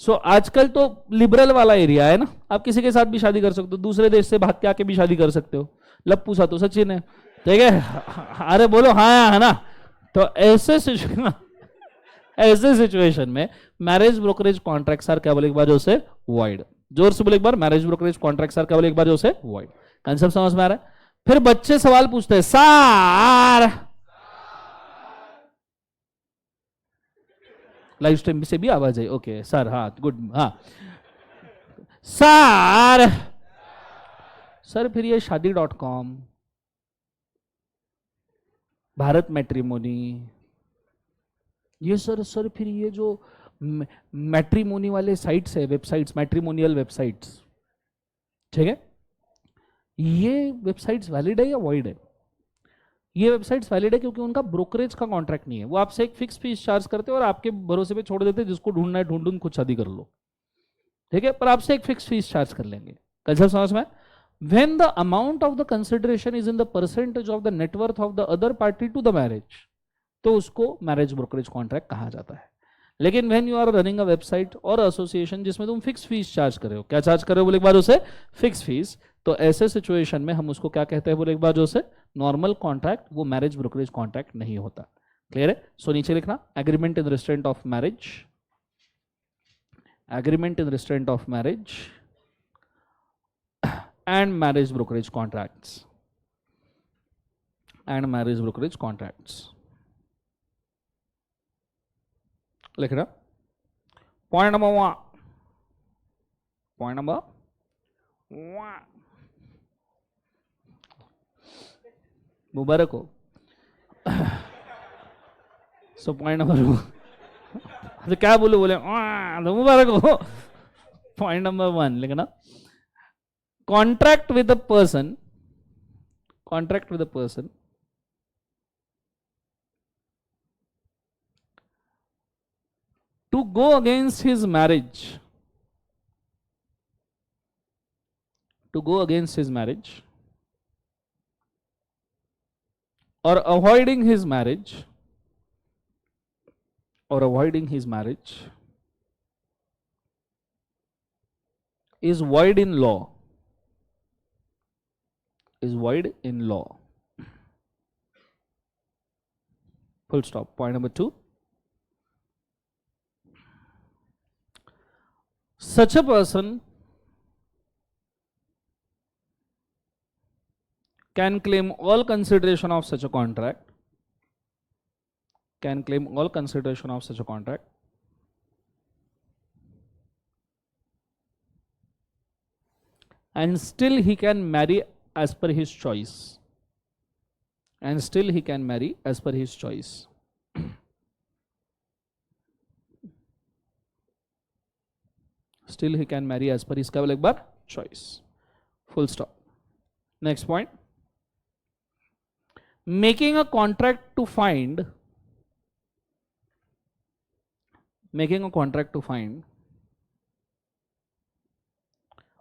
सो आजकल तो लिबरल वाला एरिया है ना, आप किसी के साथ भी शादी कर सकते हो, दूसरे देश से भाग के आके भी शादी कर सकते हो। लप्पू सा तो सचिन है, ठीक है? अरे बोलो हाँ है ना? तो ऐसे सिचुएशन में मैरिज ब्रोकरेज कॉन्ट्रैक्ट सर क्या बोले एक बार जो से? वॉइड। जोर से बोले एक बार, मैरिज ब्रोकरेज कॉन्ट्रैक्ट सर क्या बोले एक बार जो से? वॉइड। कंसेप्ट समझ में आ रहा है? फिर बच्चे सवाल पूछते हैं, सार लाइव स्ट्रीम से भी आवाज है? ओके सर, हाँ गुड, हाँ सर फिर ये शादी.com, भारत मैट्रिमोनी, ये सर फिर ये जो मैट्रिमोनी वाले साइट्स है, वेबसाइट्स, मैट्रिमोनियल वेबसाइट्स, ठीक है, ये वेबसाइट्स वैलिड है या वॉइड है? ये वेबसाइट्स वैलिड है क्योंकि उनका ब्रोकरेज का कॉन्ट्रैक्ट नहीं है। वो आपसे एक फिक्स फीस चार्ज करते हैं और आपके भरोसे पे छोड़ देते हैं, जिसको ढूंढना है ढूंढ खुद शादी कर लो, ठीक है? पर आपसे एक फिक्स फीस चार्ज कर लेंगे। कंसेप्ट समझ में? when the amount of the consideration is in the percentage of the net worth of the other party to the marriage, तो उसको मैरिज ब्रोकरेज कॉन्ट्रैक्ट कहा जाता है। लेकिन when you are running a website और association जिसमें तुम fix fees charge कर रहे हो, क्या चार्ज कर रहे हो बोले एक बार उसे? फिक्स फीस, तो ऐसे सिचुएशन में हम उसको क्या कहते हैं बोले एक बार जो से, नॉर्मल कॉन्ट्रैक्ट, वो मैरिज ब्रोकरेज कॉन्ट्रैक्ट नहीं होता। क्लियर है? सो नीचे लिखना agreement in restraint of marriage, agreement in restraint of marriage and marriage brokerage contracts, and marriage brokerage contracts लिख रहा। पॉइंट नंबर 1, पॉइंट नंबर 1 मुबारक हो। सो पॉइंट नंबर 1 तो क्या बोले बोले तो मुबारक हो। पॉइंट नंबर 1 लिखना, contract with a person, contract with a person to go against his marriage, to go against his marriage or avoiding his marriage, or avoiding his marriage is void in law, is void in law, full stop. Point number 2, such a person can claim all consideration of such a contract, can claim all consideration of such a contract and still he can marry as per his choice, and still he can marry as per his choice. Still he can marry as per his केवल एक बार choice, full stop. Next point, making a contract to find, making a contract to find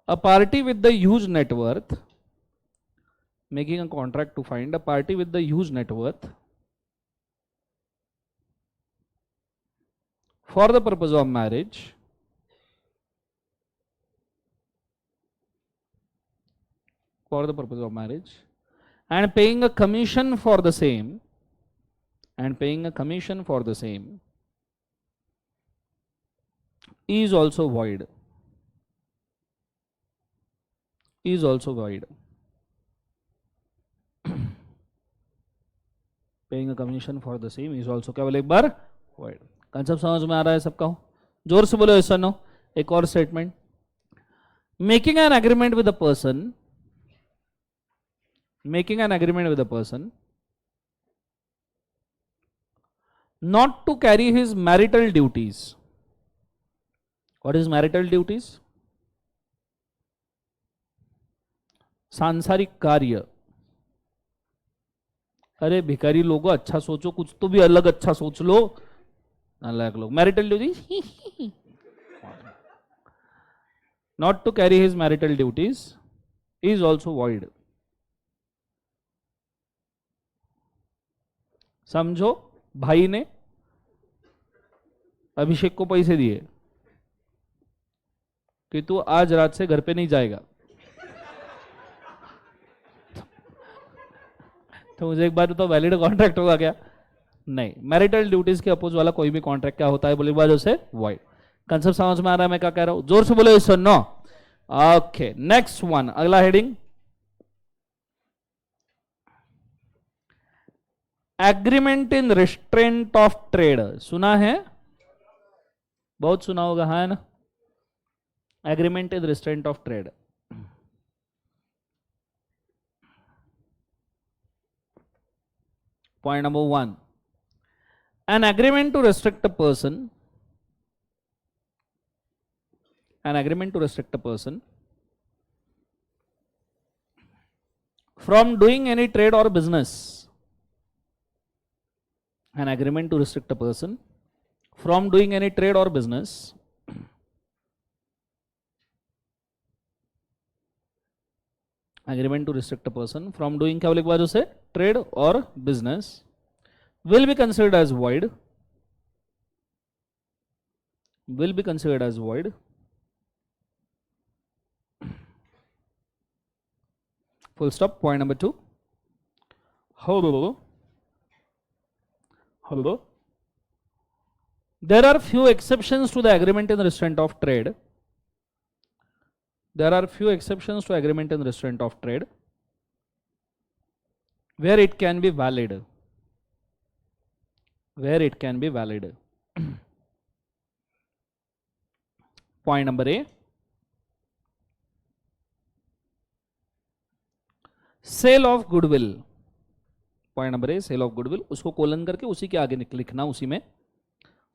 a party with the huge net worth, making a contract to find a party with the huge net worth for the purpose of marriage, for the purpose of marriage, and paying a commission for the same, and paying a commission for the same is also void, is also void. Paying a commission for the same is also केवल एक बार void. Concept समझ में आ रहा है सबका? जोर से बोलो yes or no. एक और statement, making an agreement with a person, making an agreement with a person not to carry his marital duties. What is marital duties? सांसारिक कार्य। अरे भिखारी लोगों, अच्छा सोचो, कुछ तो भी अलग अच्छा सोच लो। अलग लोग marital duties, not to carry his marital duties is also void. समझो, भाई ने अभिषेक को पैसे दिए कि तू आज रात से घर पे नहीं जाएगा, तो मुझे एक बार तो वैलिड कॉन्ट्रैक्ट होगा क्या? नहीं। मैरिटल ड्यूटीज के अपोज वाला कोई भी कॉन्ट्रैक्ट क्या होता है बोले बाजू से वॉइड। कंसेप्ट समझ में आ रहा है मैं क्या कह रहा हूं? जोर से बोलो यस और नो। ओके, नेक्स्ट वन, अगला heading, agreement in restraint of trade. सुना है? बहुत सुना होगा, है ना? Agreement in restraint of trade. Point number 1, an agreement to restrict a person, an agreement to restrict a person from doing any trade or business, an agreement to restrict a person from doing any trade or business agreement to restrict a person from doing क्या बोले एक बार उसे trade or business will be considered as void, will be considered as void full stop. Point number 2. Hello. There are few exceptions to the agreement in restraint of trade. There are few exceptions to agreement in restraint of trade where it can be valid. Where it can be valid. Point number A. Sale of goodwill. Point number A, sale of goodwill. उसको colon करके उसी के आगे लिखना, उसी में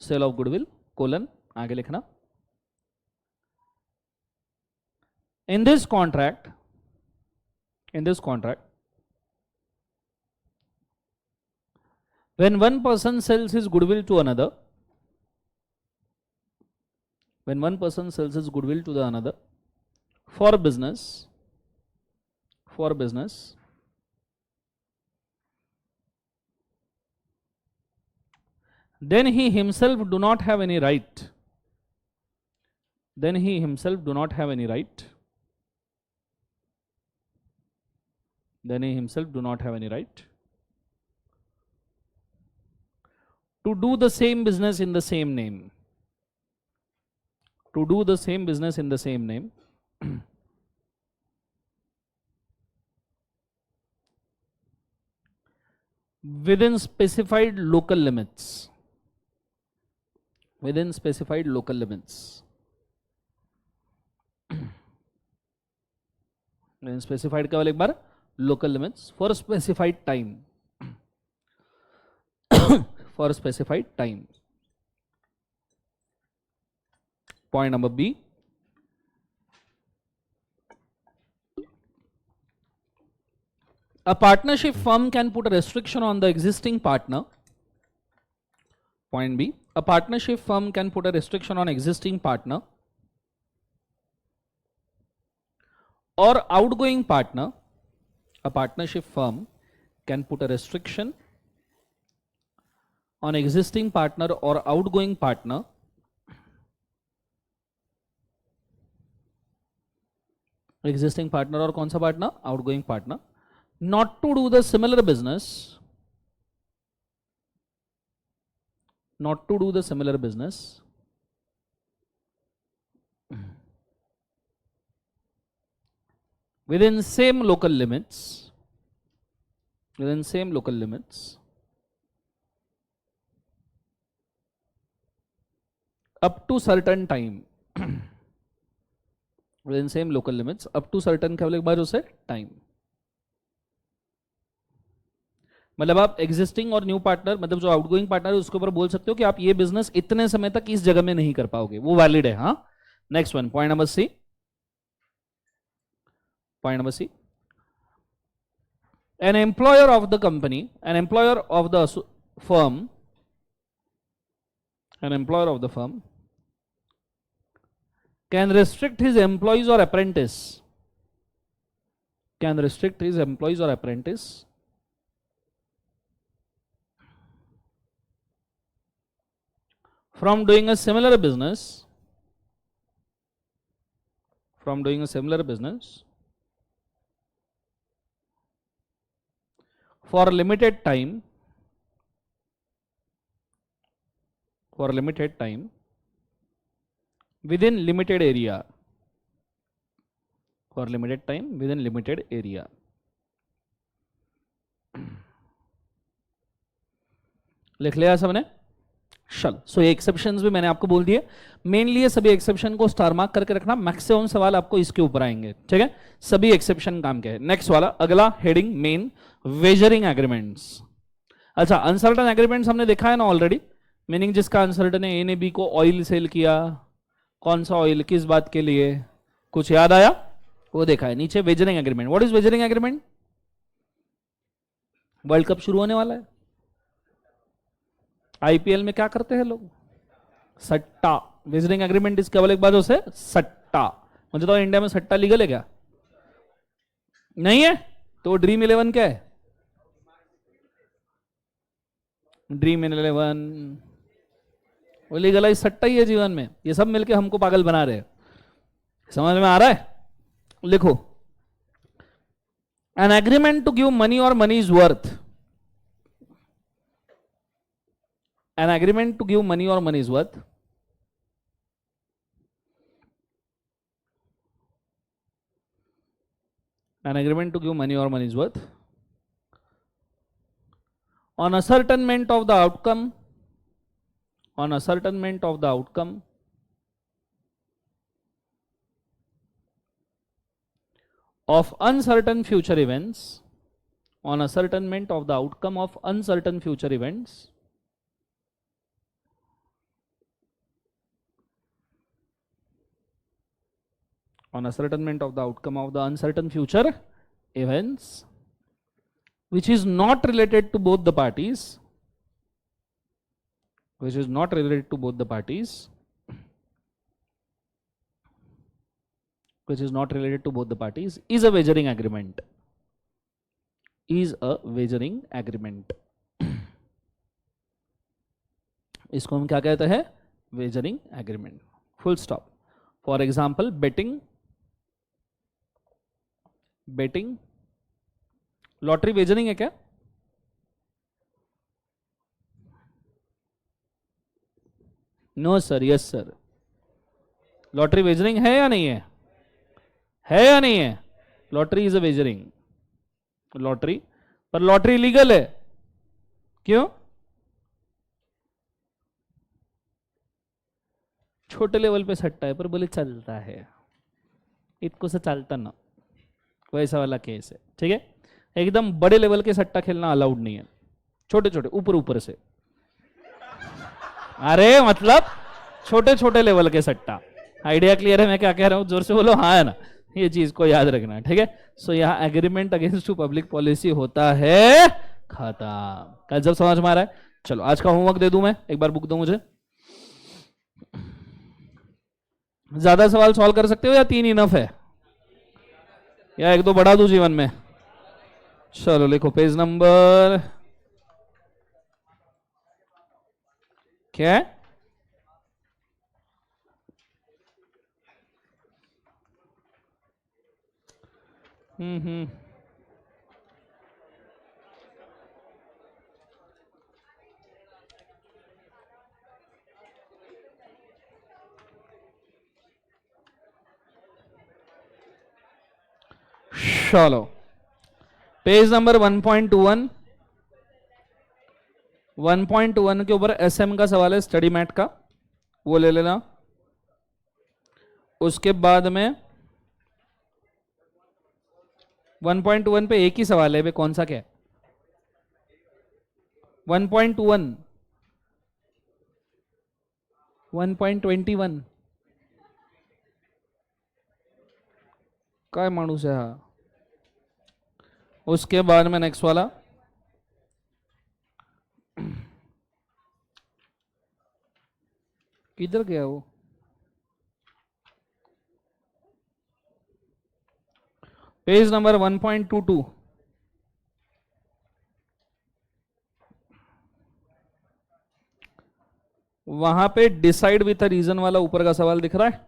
cell of goodwill colon आगे लिखना. In this contract when one person sells his goodwill to another, when one person sells his goodwill to the another for business, then he himself do not have any right. To do the same business in the same name. Within specified local limits. Specified केवल एक बार local limits for specified time. For specified time. Point number B. A partnership firm can put a restriction on the existing partner. Point B. A partnership firm can put a restriction on existing partner or outgoing partner. A partnership firm can put a restriction on existing partner or outgoing partner और कौन सा partner? Outgoing partner. not to do the similar business within same local limits up to certain time. Within same local limits up to certain क्या बोले एक बार उसे time. मतलब आप एग्जिस्टिंग और न्यू पार्टनर, मतलब जो आउटगोइंग पार्टनर है उसके ऊपर बोल सकते हो कि आप ये बिजनेस इतने समय तक इस जगह में नहीं कर पाओगे, वो वैलिड है. हाँ, next one, point number C. An employer of the company, an employer of the firm can restrict his employees or apprentice from doing a similar business for a limited time within limited area. लिख लिया सबने? चल, सो ये exceptions भी मैंने आपको बोल दिए. मेनली ये सभी एक्सेप्शन को स्टार मार्क करके रखना, मैक्सिमम सवाल आपको इसके ऊपर आएंगे. ठीक है, सभी एक्सेप्शन काम के है. नेक्स्ट वाला अगला हेडिंग मेन, वेजरिंग एग्रीमेंट्स. अच्छा, अनसर्टन एग्रीमेंट्स हमने देखा है ना ऑलरेडी. मीनिंग जिसका अनसर्टन है, ए ने बी को ऑयल सेल किया, कौन सा ऑयल, किस बात के लिए, कुछ याद आया? वो देखा है नीचे. Wagering agreement. What is wagering agreement? World cup शुरू होने वाला है, आईपीएल में क्या करते हैं लोग? सट्टा. वेजरिंग एग्रीमेंट इसके केवल एक बाजू से सट्टा. मुझे तो इंडिया में सट्टा लीगल है क्या? नहीं है. तो ड्रीम 11 क्या है? ड्रीम 11 वो लीगलाइज सट्टा ही है जीवन में. ये सब मिलके हमको पागल बना रहे हैं. समझ में आ रहा है? लिखो, An agreement to give money or money is worth. An agreement to give money or money is worth. An agreement to give money or money is worth. On ascertainment of the outcome. On ascertainment of the outcome of uncertain future events, on ascertainment of the outcome of uncertain future events, on ascertainment of the outcome of the uncertain future events, which is not related to both the parties, which is not related to both the parties, which is not related to both the parties, is a wagering agreement. Is a wagering agreement. इसको हम क्या कहते हैं? Wagering agreement. Full stop. For example, betting. Betting. Lottery wagering है क्या? No sir, yes sir. Lottery wagering है या नहीं है? है या नहीं है? Lottery is a wagering. Lottery, पर लॉटरी लीगल है. क्यों? छोटे लेवल पे सट्टा है, पर बोले चलता है. इतको से चलता ना, वैसा वाला केस है. ठीक है. एकदम बड़े लेवल के सट्टा खेलना अलाउड नहीं है. छोटे छोटे ऊपर ऊपर से. अरे मतलब छोटे छोटे लेवल के सट्टा. आइडिया क्लियर है मैं क्या कह रहा हूं? जोर से बोलो हाँ है ना. ये चीज को याद रखना. ठीक है. सो यहाँ agreement against to public policy होता है खत्म. कल जब समझ में आ रहा है. चलो आज का होमवर्क दे दूं मैं. एक बार बुक दो मुझे. ज्यादा सवाल सॉल्व कर सकते हो या 3 इनफ है? या 1-2 बढ़ा दूं जीवन में? चलो लिखो पेज नंबर क्या है? चलो पेज नंबर 1.21. 1.1 के ऊपर एसएम का सवाल है, स्टडी मैट का, वो ले लेना. उसके बाद में 1.1 पे एक ही सवाल है वे, कौन सा क्या है? 1.1 1.21 काय माणूस है हा. उसके बाद में नेक्स्ट वाला किधर गया वो? Page number 1.22. वहां पे डिसाइड विथ अ रीजन वाला ऊपर का सवाल दिख रहा है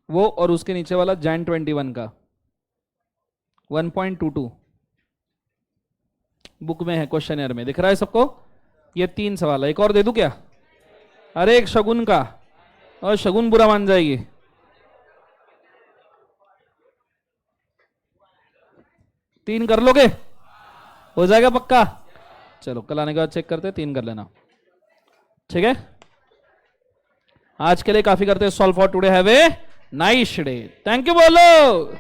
वो, और उसके नीचे वाला जैन 21 का 1.22 बुक में है, क्वेश्चन में दिख रहा है सबको. ये 3 सवाल है. एक और दे दूं क्या? अरे एक शगुन का, और शगुन बुरा मान जाएगी. तीन कर लोगे? हो जाएगा पक्का? चलो कल आने के बाद चेक करते हैं. 3 कर लेना. ठीक है. आज के लिए काफी करते हैं. Solve for today. Have a nice day. Thank you बोलो,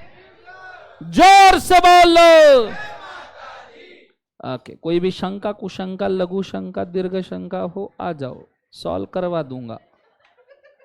जोर से बोलो. ओके. कोई भी शंका, कुशंका, लघु शंका, दीर्घ शंका हो आ जाओ, सॉल्व करवा दूंगा.